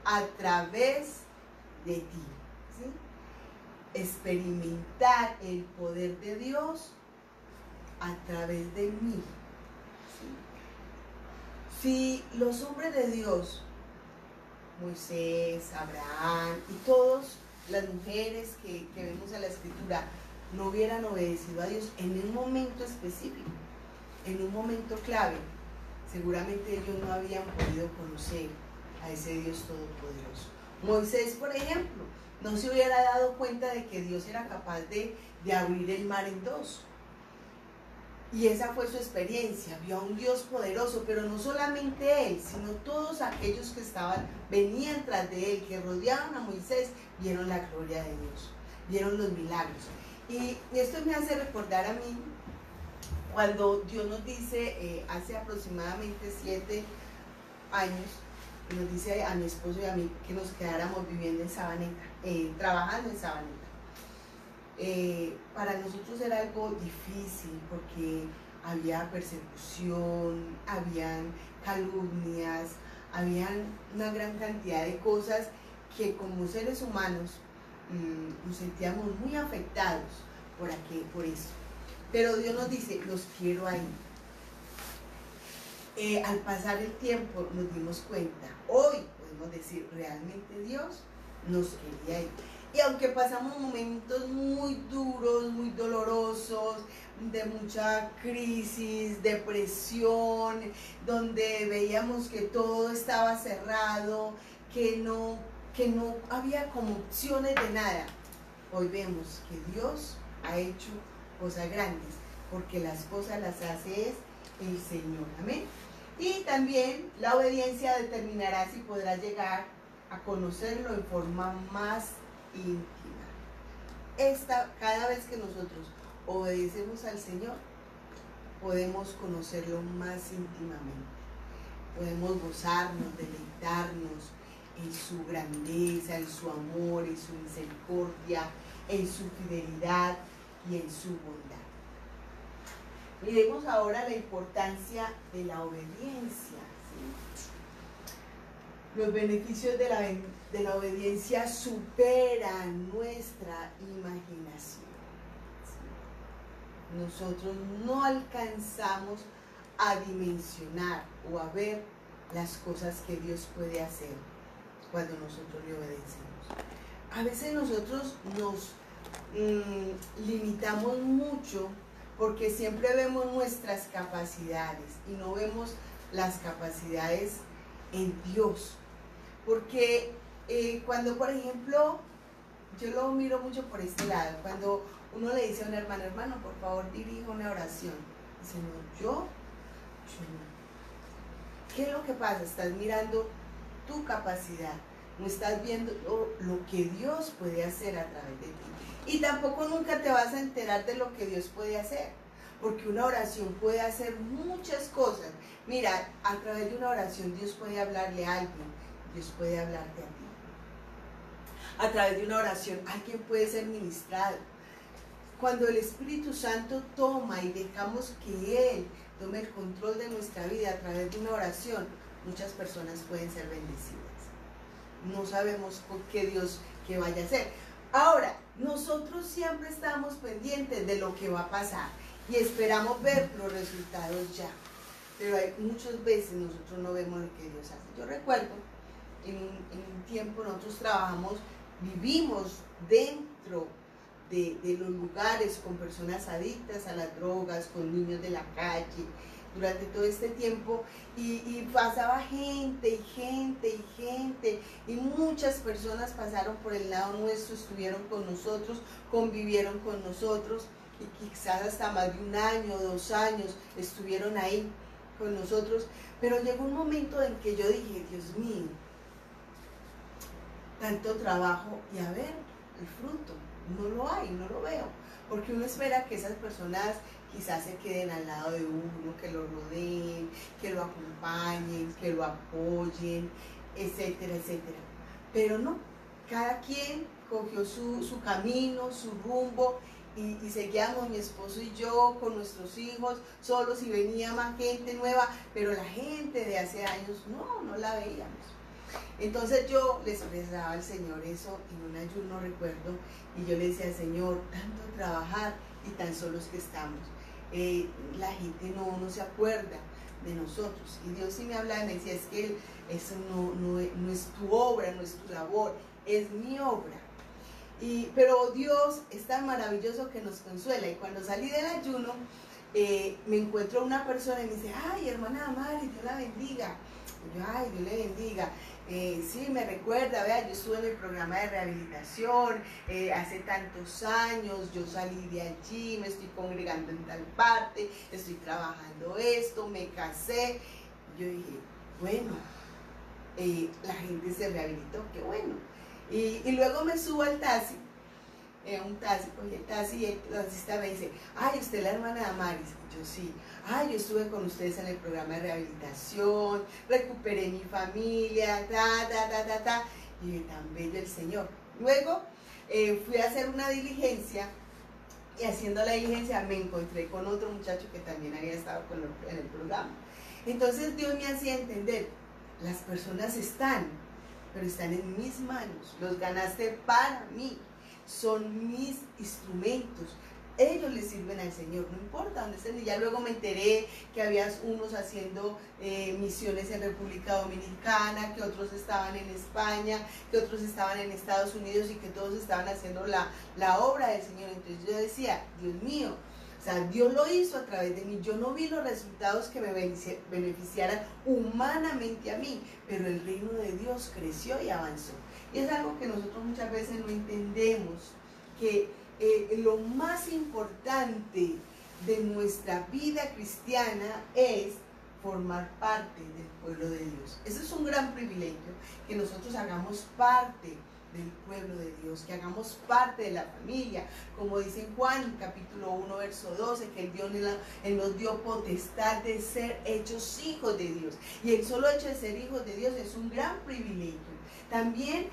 a través de ti, ¿sí? Experimentar el poder de Dios a través de mí, ¿sí? Si los hombres de Dios, Moisés, Abraham y todas las mujeres que vemos en la Escritura, no hubieran obedecido a Dios en un momento específico, en un momento clave, seguramente ellos no habían podido conocer a ese Dios todopoderoso. Moisés, por ejemplo, no se hubiera dado cuenta de que Dios era capaz de abrir el mar en dos. Y esa fue su experiencia, vio a un Dios poderoso, pero no solamente él, sino todos aquellos que venían tras de él, que rodeaban a Moisés, vieron la gloria de Dios, vieron los milagros. Y esto me hace recordar a mí cuando Dios nos dice, hace aproximadamente 7 años, nos dice a mi esposo y a mí que nos quedáramos viviendo en Sabaneta, trabajando en Sabaneta. Para nosotros era algo difícil porque había persecución, habían calumnias, habían una gran cantidad de cosas que como seres humanos nos sentíamos muy afectados por eso. Pero Dios nos dice, los quiero ahí. al pasar el tiempo nos dimos cuenta, hoy podemos decir, realmente Dios nos quería ir. Y aunque pasamos momentos muy duros, muy dolorosos, de mucha crisis, depresión, donde veíamos que todo estaba cerrado, que no había como opciones de nada, hoy vemos que Dios ha hecho cosas grandes, porque las cosas las hace es el Señor. Amén. Y también la obediencia determinará si podrás llegar a conocerlo en forma más íntima. Cada vez que nosotros obedecemos al Señor, podemos conocerlo más íntimamente. Podemos gozarnos, deleitarnos en su grandeza, en su amor, en su misericordia, en su fidelidad y en su bondad. Miremos ahora la importancia de la obediencia, ¿sí? Los beneficios de la obediencia superan nuestra imaginación, ¿sí? Nosotros no alcanzamos a dimensionar o a ver las cosas que Dios puede hacer cuando nosotros le obedecemos. A veces nosotros nos limitamos mucho porque siempre vemos nuestras capacidades y no vemos las capacidades en Dios. Porque cuando, por ejemplo, yo lo miro mucho por este lado, cuando uno le dice a un hermano, hermano, por favor dirija una oración, dice, no, yo no. ¿Qué es lo que pasa? Estás mirando tu capacidad, no estás viendo lo que Dios puede hacer a través de ti. Y tampoco nunca te vas a enterar de lo que Dios puede hacer, porque una oración puede hacer muchas cosas. Mira, a través de una oración Dios puede hablarle a alguien, Dios puede hablarte a ti. A través de una oración alguien puede ser ministrado. Cuando el Espíritu Santo toma y dejamos que Él tome el control de nuestra vida a través de una oración, muchas personas pueden ser bendecidas. No sabemos qué Dios que vaya a hacer. Ahora, nosotros siempre estamos pendientes de lo que va a pasar y esperamos ver los resultados ya. Pero muchas veces nosotros no vemos lo que Dios hace. Yo recuerdo, en un tiempo nosotros vivimos dentro de los lugares con personas adictas a las drogas, con niños de la calle, durante todo este tiempo, y pasaba gente, y muchas personas pasaron por el lado nuestro, estuvieron con nosotros, convivieron con nosotros, y quizás hasta más de 1 año, 2 años estuvieron ahí con nosotros, pero llegó un momento en que yo dije, Dios mío, tanto trabajo y a ver el fruto, no lo hay, no lo veo, porque uno espera que esas personas quizás se queden al lado de uno, que lo rodeen, que lo acompañen, que lo apoyen, etcétera, etcétera. Pero no, cada quien cogió su camino, su rumbo, y seguíamos mi esposo y yo con nuestros hijos solos, y venía más gente nueva, pero la gente de hace años no la veíamos. Entonces yo le expresaba al Señor eso en un ayuno, recuerdo, y yo le decía, Señor, tanto trabajar y tan solos que estamos. La gente no se acuerda de nosotros. Y Dios sí me hablaba y me decía, es que eso no es tu obra, no es tu labor, es mi obra. Pero Dios es tan maravilloso que nos consuela. Y cuando salí del ayuno, me encuentro una persona y me dice, ay, hermana Mari, Dios la bendiga. Y yo, ay, Dios le bendiga. Sí, me recuerda, vea, yo estuve en el programa de rehabilitación hace tantos años, yo salí de allí, me estoy congregando en tal parte, estoy trabajando esto, me casé. Yo dije, bueno, la gente se rehabilitó, qué bueno. Y luego me subo al taxi, cogí el taxi, y el taxista me dice, ay, ¿usted es la hermana de Amaris? Yo sí. Ay, yo estuve con ustedes en el programa de rehabilitación, recuperé mi familia, y dije, tan bello el Señor. Luego fui a hacer una diligencia, y haciendo la diligencia me encontré con otro muchacho que también había estado en el programa. Entonces Dios me hacía entender, las personas están, pero están en mis manos, los ganaste para mí, son mis instrumentos. ellos le sirven al Señor, no importa dónde estén. Y ya luego me enteré que había unos haciendo misiones en República Dominicana, que otros estaban en España, que otros estaban en Estados Unidos y que todos estaban haciendo la obra del Señor. Entonces yo decía, Dios mío, o sea, Dios lo hizo a través de mí. Yo no vi los resultados que me beneficiaran humanamente a mí, pero el reino de Dios creció y avanzó. Y es algo que nosotros muchas veces no entendemos, que lo más importante de nuestra vida cristiana es formar parte del pueblo de Dios. Ese es un gran privilegio, que nosotros hagamos parte del pueblo de Dios, que hagamos parte de la familia, como dice en Juan capítulo 1 verso 12, que Él nos dio potestad de ser hechos hijos de Dios, y el solo hecho de ser hijos de Dios es un gran privilegio. También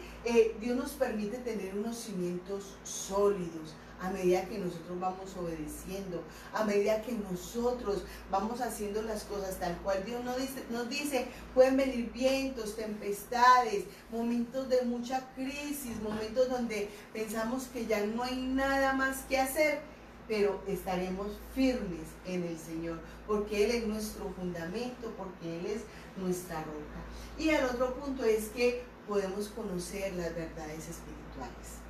Dios nos permite tener unos cimientos sólidos a medida que nosotros vamos obedeciendo, a medida que nosotros vamos haciendo las cosas tal cual Dios nos dice. Pueden venir vientos, tempestades, momentos de mucha crisis, momentos donde pensamos que ya no hay nada más que hacer, pero estaremos firmes en el Señor, porque Él es nuestro fundamento, porque Él es nuestra roca. Y el otro punto es que podemos conocer las verdades espirituales.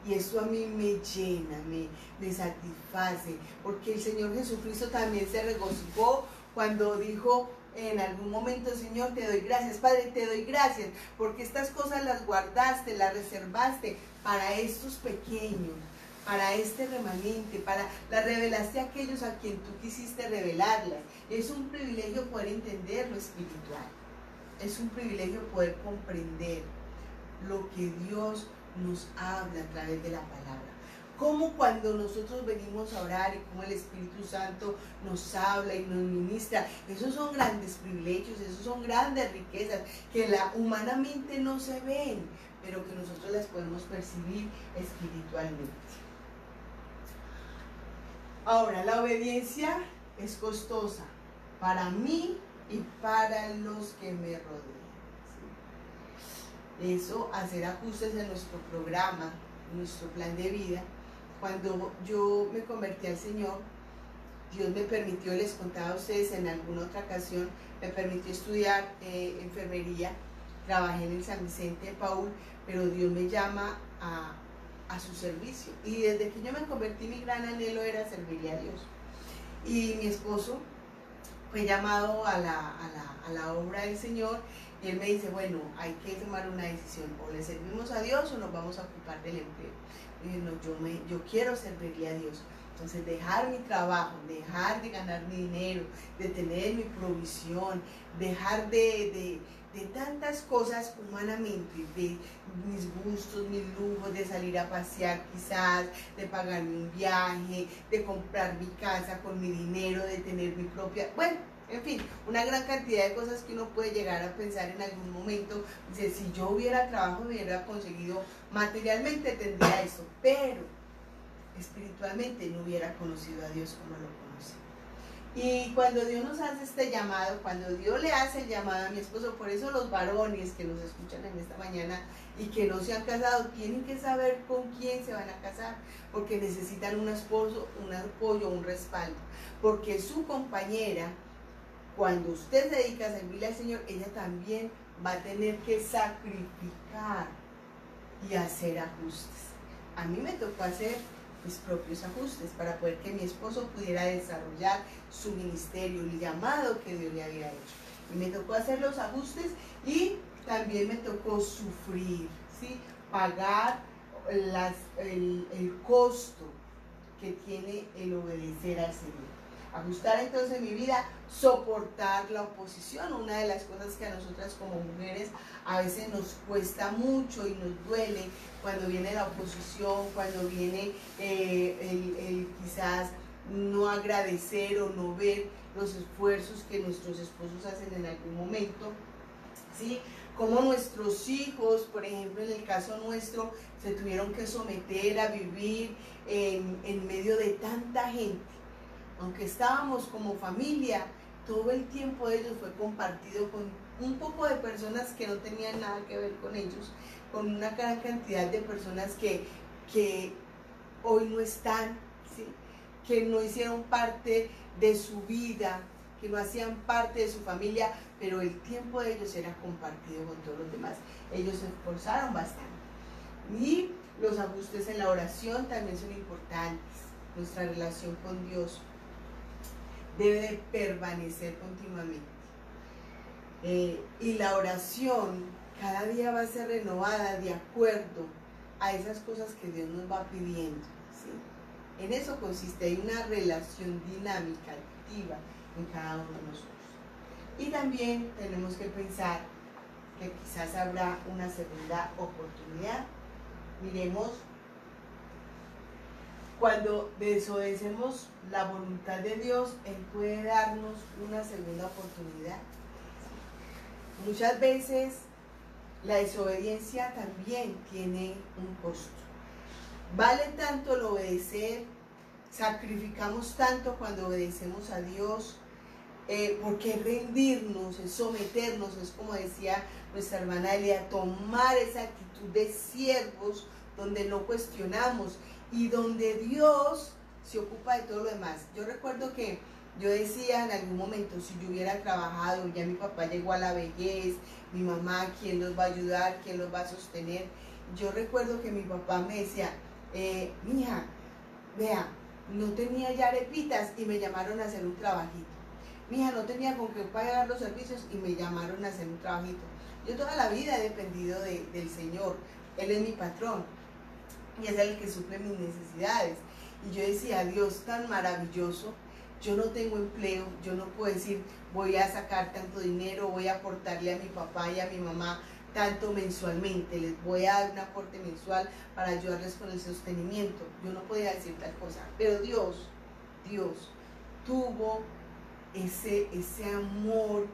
Y eso a mí me llena, me satisface, porque el Señor Jesucristo también se regocijó cuando dijo en algún momento: Señor, te doy gracias, Padre, te doy gracias, porque estas cosas las guardaste, las reservaste para estos pequeños, para este remanente, las revelaste a aquellos a quien tú quisiste revelarlas. Es un privilegio poder entender lo espiritual, es un privilegio poder comprender lo que Dios nos habla a través de la palabra. Como cuando nosotros venimos a orar y como el Espíritu Santo nos habla y nos ministra, esos son grandes privilegios, esos son grandes riquezas que humanamente no se ven, pero que nosotros las podemos percibir espiritualmente. Ahora, la obediencia es costosa para mí y para los que me rodean. Eso, hacer ajustes en nuestro programa, en nuestro plan de vida. Cuando yo me convertí al Señor, Dios me permitió, les contaba a ustedes en alguna otra ocasión, me permitió estudiar enfermería. Trabajé en el San Vicente de Paúl, pero Dios me llama a su servicio. Y desde que yo me convertí, mi gran anhelo era servirle a Dios. Y mi esposo fue llamado a la obra del Señor. Y él me dice, bueno, hay que tomar una decisión, o le servimos a Dios o nos vamos a ocupar del empleo. Y dije, no, yo quiero servirle a Dios. Entonces dejar mi trabajo, dejar de ganar mi dinero, de tener mi provisión, dejar de tantas cosas humanamente, de mis gustos, mis lujos, de salir a pasear quizás, de pagarme un viaje, de comprar mi casa con mi dinero, de tener mi propia, bueno, en fin, una gran cantidad de cosas que uno puede llegar a pensar en algún momento. Dice, si yo hubiera trabajo, hubiera conseguido materialmente, tendría esto, pero espiritualmente no hubiera conocido a Dios como lo conocí. Y cuando Dios nos hace este llamado, cuando Dios le hace el llamado a mi esposo, por eso los varones que nos escuchan en esta mañana y que no se han casado, tienen que saber con quién se van a casar, porque necesitan un esposo, un apoyo, un respaldo, porque su compañera, cuando usted se dedica a servirle al Señor, ella también va a tener que sacrificar y hacer ajustes. A mí me tocó hacer mis propios ajustes para poder que mi esposo pudiera desarrollar su ministerio, el llamado que Dios le había hecho. Y me tocó hacer los ajustes y también me tocó sufrir, ¿sí? Pagar el costo que tiene el obedecer al Señor. Ajustar entonces mi vida, soportar la oposición, una de las cosas que a nosotras como mujeres a veces nos cuesta mucho y nos duele cuando viene la oposición, cuando viene el quizás no agradecer o no ver los esfuerzos que nuestros esposos hacen en algún momento, ¿sí? Como nuestros hijos, por ejemplo, en el caso nuestro, se tuvieron que someter a vivir en medio de tanta gente. Aunque estábamos como familia, todo el tiempo de ellos fue compartido con un poco de personas que no tenían nada que ver con ellos, con una gran cantidad de personas que hoy no están, ¿sí? que no hicieron parte de su vida, que no hacían parte de su familia, pero el tiempo de ellos era compartido con todos los demás. Ellos se esforzaron bastante. Y los ajustes en la oración también son importantes. Nuestra relación con Dios debe de permanecer continuamente. Y la oración cada día va a ser renovada de acuerdo a esas cosas que Dios nos va pidiendo, ¿sí? En eso consiste, hay una relación dinámica, activa en cada uno de nosotros. Y también tenemos que pensar que quizás habrá una segunda oportunidad. Miremos, cuando desobedecemos la voluntad de Dios, Él puede darnos una segunda oportunidad. Muchas veces la desobediencia también tiene un costo. Vale tanto el obedecer, sacrificamos tanto cuando obedecemos a Dios, porque rendirnos, es someternos, es como decía nuestra hermana Elia, tomar esa actitud de siervos donde no cuestionamos y donde Dios se ocupa de todo lo demás. Yo recuerdo que yo decía en algún momento, si yo hubiera trabajado, ya mi papá llegó a la vejez, mi mamá, ¿quién los va a ayudar? ¿Quién los va a sostener? Yo recuerdo que mi papá me decía, mija, vea, no tenía ya arepitas y me llamaron a hacer un trabajito. Mija, no tenía con qué pagar los servicios y me llamaron a hacer un trabajito. Yo toda la vida he dependido del Señor. Él es mi patrón y es el que suple mis necesidades. Y yo decía, Dios tan maravilloso, yo no tengo empleo, yo no puedo decir, voy a sacar tanto dinero, voy a aportarle a mi papá y a mi mamá tanto mensualmente, les voy a dar un aporte mensual para ayudarles con el sostenimiento. Yo no podía decir tal cosa, pero Dios tuvo ese amor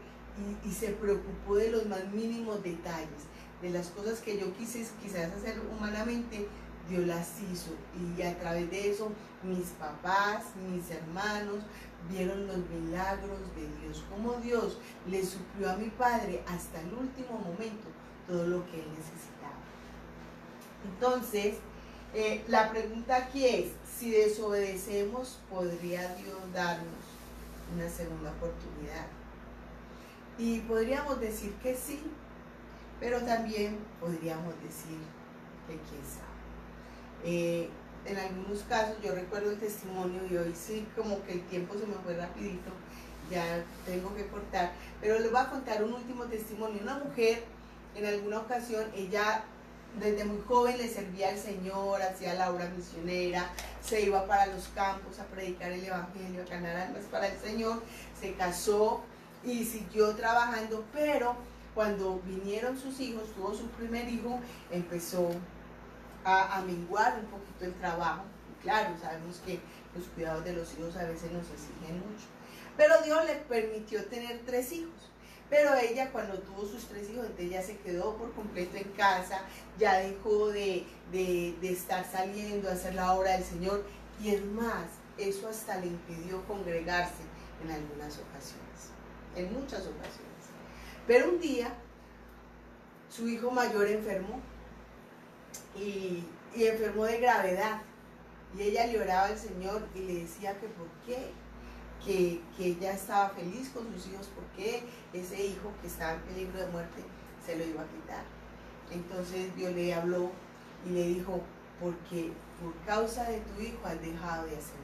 y se preocupó de los más mínimos detalles, de las cosas que yo quise quizás hacer humanamente, Dios las hizo, y a través de eso mis papás, mis hermanos vieron los milagros de Dios, como Dios le suplió a mi padre hasta el último momento todo lo que él necesitaba. Entonces, la pregunta aquí es, si desobedecemos, ¿podría Dios darnos una segunda oportunidad? Y podríamos decir que sí, pero también podríamos decir que quién sabe. En algunos casos, yo recuerdo el testimonio y hoy sí como que el tiempo se me fue rapidito, ya tengo que cortar, pero les voy a contar un último testimonio. Una mujer, en alguna ocasión, ella desde muy joven le servía al Señor, hacía la obra misionera, se iba para los campos a predicar el evangelio, a ganar almas para el Señor, se casó y siguió trabajando, pero cuando vinieron sus hijos, tuvo su primer hijo, empezó a menguar un poquito el trabajo. Claro, sabemos que los cuidados de los hijos a veces nos exigen mucho, pero Dios le permitió tener 3 hijos. Pero ella, cuando tuvo sus 3 hijos, entonces ya se quedó por completo en casa, ya dejó de estar saliendo a hacer la obra del Señor, y es más, eso hasta le impidió congregarse en algunas ocasiones, en muchas ocasiones. Pero un día su hijo mayor enfermó y enfermó de gravedad, y ella le oraba al Señor y le decía que por qué, que ella estaba feliz con sus hijos, porque ese hijo que estaba en peligro de muerte se lo iba a quitar. Entonces Dios le habló y le dijo, porque por causa de tu hijo has dejado de hacer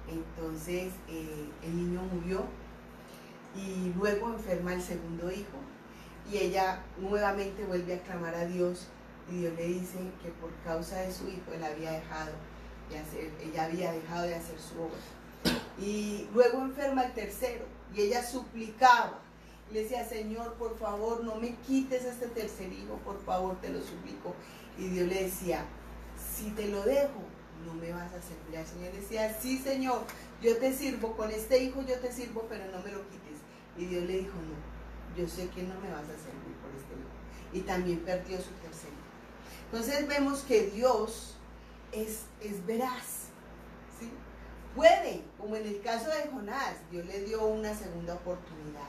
bien. Entonces el niño murió y luego enferma el segundo hijo, y ella nuevamente vuelve a clamar a Dios, y Dios le dice que por causa de su hijo ella había dejado de hacer su obra. Y luego enferma el tercero, y ella suplicaba, le decía, Señor, por favor, no me quites este tercer hijo, por favor, te lo suplico. Y Dios le decía, si te lo dejo, no me vas a servir. El Señor decía, sí, Señor, yo te sirvo, con este hijo yo te sirvo, pero no me lo quites. Y Dios le dijo, no, yo sé que no me vas a servir por este hijo. Y también perdió su tercer hijo. Entonces vemos que Dios es veraz, ¿sí? Puede, como en el caso de Jonás, Dios le dio una segunda oportunidad.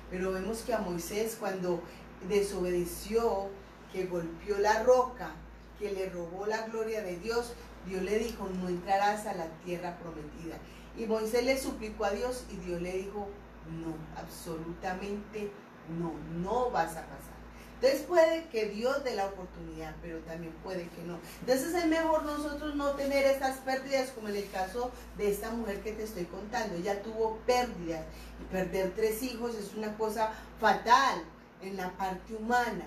Pero vemos que a Moisés, cuando desobedeció, que golpeó la roca, que le robó la gloria de Dios, Dios le dijo, no entrarás a la tierra prometida. Y Moisés le suplicó a Dios y Dios le dijo, no, absolutamente no, no vas a pasar. Entonces puede que Dios dé la oportunidad, pero también puede que no. Entonces es mejor nosotros no tener estas pérdidas, como en el caso de esta mujer que te estoy contando. Ella tuvo pérdidas, y perder 3 hijos es una cosa fatal en la parte humana.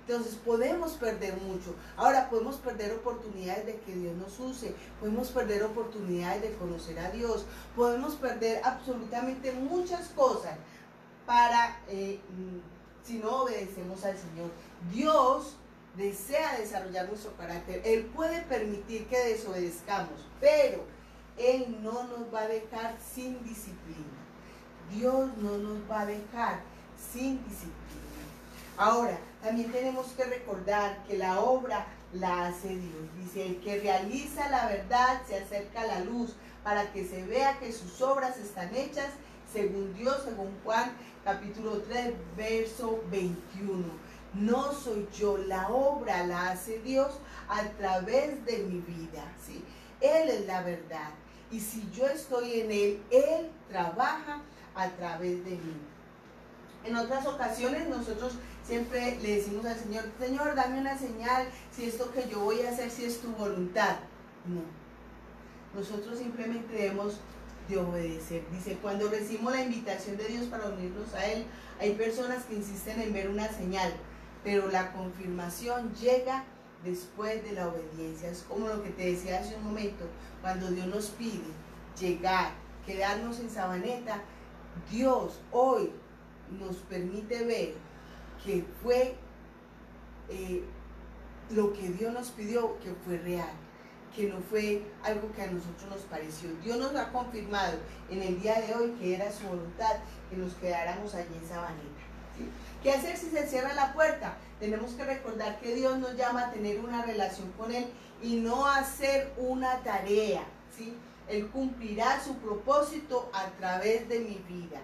Entonces podemos perder mucho. Ahora podemos perder oportunidades de que Dios nos use, podemos perder oportunidades de conocer a Dios, podemos perder absolutamente muchas cosas para si no obedecemos al Señor. Dios desea desarrollar nuestro carácter. Él puede permitir que desobedezcamos, pero Él no nos va a dejar sin disciplina. Dios no nos va a dejar sin disciplina. Ahora, también tenemos que recordar que la obra la hace Dios. Dice, el que realiza la verdad se acerca a la luz para que se vea que sus obras están hechas según Dios, según Juan capítulo 3, verso 21. No soy yo, la obra la hace Dios a través de mi vida, ¿sí? Él es la verdad. Y si yo estoy en Él, Él trabaja a través de mí. En otras ocasiones nosotros siempre le decimos al Señor, Señor, dame una señal si esto que yo voy a hacer, si es tu voluntad. No. Nosotros simplemente debemos de obedecer. Dice, cuando recibimos la invitación de Dios para unirnos a Él, hay personas que insisten en ver una señal, pero la confirmación llega después de la obediencia. Es como lo que te decía hace un momento, cuando Dios nos pide llegar, quedarnos en Sabaneta, Dios hoy nos permite ver que fue lo que Dios nos pidió, que fue real, que no fue algo que a nosotros nos pareció. Dios nos ha confirmado en el día de hoy que era su voluntad que nos quedáramos allí en Sabaneta, ¿sí? ¿Qué hacer si se cierra la puerta? Tenemos que recordar que Dios nos llama a tener una relación con Él y no a hacer una tarea, ¿sí? Él cumplirá su propósito a través de mi vida.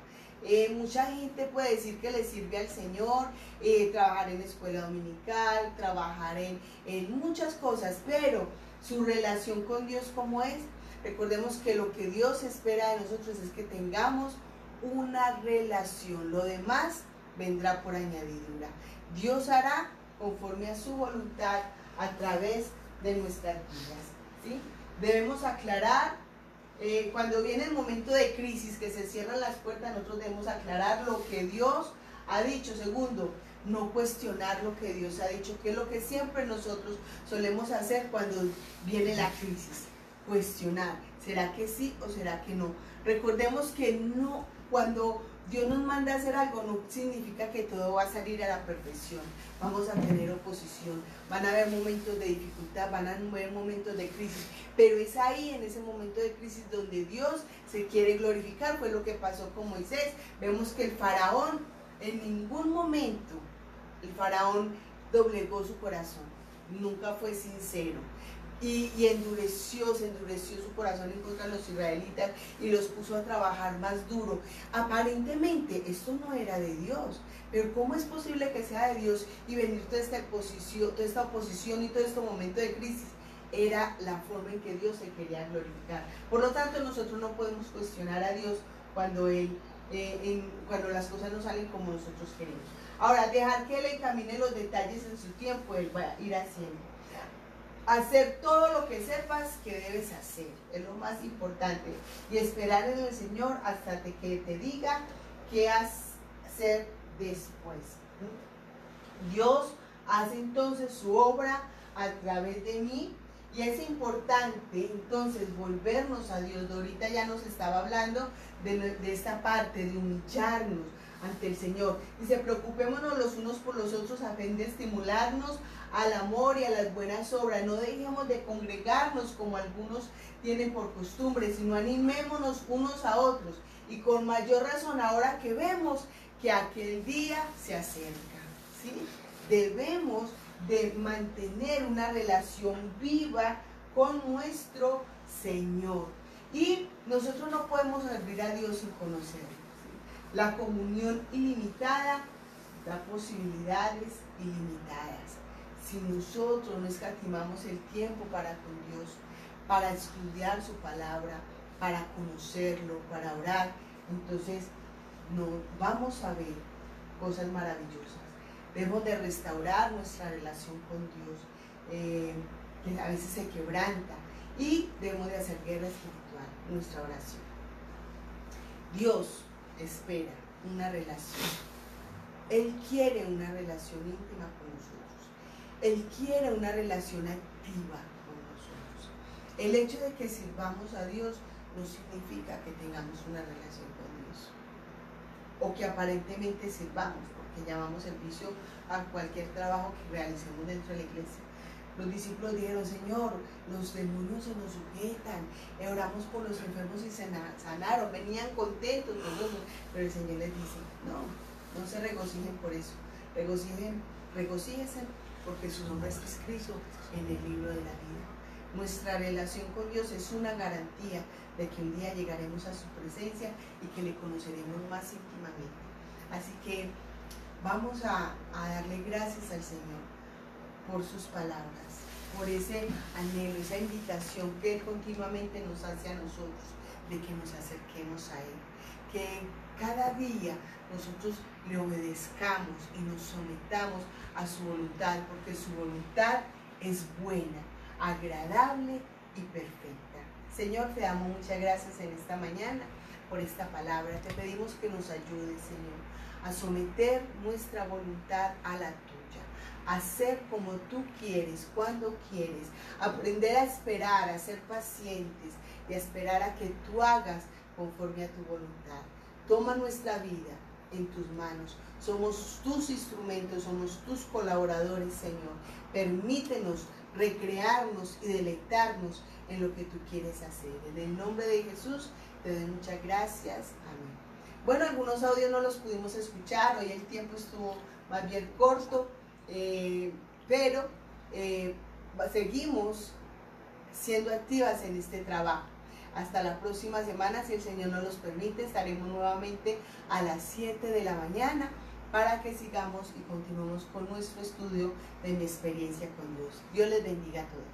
Mucha gente puede decir que le sirve al Señor, trabajar en escuela dominical, trabajar en muchas cosas, pero su relación con Dios, ¿cómo es? Recordemos que lo que Dios espera de nosotros es que tengamos una relación. Lo demás vendrá por añadidura. Dios hará conforme a su voluntad a través de nuestras vidas, ¿sí? Debemos aclarar, cuando viene el momento de crisis, que se cierran las puertas, nosotros debemos aclarar lo que Dios ha dicho. Segundo, no cuestionar lo que Dios ha dicho, que es lo que siempre nosotros solemos hacer cuando viene la crisis. Cuestionar, ¿será que sí o será que no? Recordemos que no, cuando Dios nos manda a hacer algo, no significa que todo va a salir a la perfección. Vamos a tener oposición, van a haber momentos de dificultad, van a haber momentos de crisis, pero es ahí, en ese momento de crisis, donde Dios se quiere glorificar. Fue lo que pasó con Moisés. Vemos que el faraón, en ningún momento, el faraón doblegó su corazón, nunca fue sincero. Y se endureció su corazón en contra de los israelitas y los puso a trabajar más duro. Aparentemente esto no era de Dios, pero ¿cómo es posible que sea de Dios y venir toda esta oposición y todo este momento de crisis? Era la forma en que Dios se quería glorificar. Por lo tanto, nosotros no podemos cuestionar a Dios cuando las cosas no salen como nosotros queremos. Ahora, dejar que Él encamine los detalles en su tiempo, Él va a ir haciendo. Hacer todo lo que sepas que debes hacer, es lo más importante. Y esperar en el Señor hasta que te diga qué hacer después. Dios hace entonces su obra a través de mí. Y es importante entonces volvernos a Dios. Ahorita ya nos estaba hablando de esta parte de humillarnos ante el Señor. Dice, preocupémonos los unos por los otros a fin de estimularnos al amor y a las buenas obras. No dejemos de congregarnos como algunos tienen por costumbre, sino animémonos unos a otros. Y con mayor razón ahora que vemos que aquel día se acerca, ¿sí? Debemos de mantener una relación viva con nuestro Señor. Y nosotros no podemos servir a Dios sin conocerlo, ¿sí? La comunión ilimitada da posibilidades ilimitadas. Si nosotros no escatimamos el tiempo para con Dios, para estudiar su palabra, para conocerlo, para orar. Entonces vamos a ver cosas maravillosas. Debemos de restaurar nuestra relación con Dios, que a veces se quebranta, y debemos de hacer guerra espiritual, nuestra oración. Dios espera una relación. Él quiere una relación íntima con nosotros. Él quiere una relación activa con nosotros. El hecho de que sirvamos a Dios no significa que tengamos una relación con Dios, o que aparentemente sirvamos, porque llamamos servicio a cualquier trabajo que realicemos dentro de la iglesia. Los discípulos dijeron: Señor, los demonios se nos sujetan, oramos por los enfermos y se sanaron, venían contentos, pero el Señor les dice: no se regocijen por eso, regocíjense porque su nombre está escrito en el libro de la vida. Nuestra relación con Dios es una garantía de que un día llegaremos a su presencia y que le conoceremos más íntimamente. Así que vamos a darle gracias al Señor por sus palabras, por ese anhelo, esa invitación que Él continuamente nos hace a nosotros, de que nos acerquemos a Él, que cada día nosotros le obedezcamos y nos sometamos a su voluntad, porque su voluntad es buena, agradable y perfecta. Señor, te damos muchas gracias en esta mañana por esta palabra. Te pedimos que nos ayudes, Señor, a someter nuestra voluntad a la tuya, a hacer como tú quieres, cuando quieres, aprender a esperar, a ser pacientes y a esperar a que tú hagas conforme a tu voluntad. Toma nuestra vida en tus manos. Somos tus instrumentos, somos tus colaboradores, Señor. Permítenos recrearnos y deleitarnos en lo que tú quieres hacer. En el nombre de Jesús te doy muchas gracias. Amén. Bueno, algunos audios no los pudimos escuchar, hoy el tiempo estuvo más bien corto, pero seguimos siendo activas en este trabajo. Hasta la próxima semana, si el Señor nos los permite, estaremos nuevamente a las 7 de la mañana para que sigamos y continuemos con nuestro estudio de mi experiencia con Dios. Dios les bendiga a todos.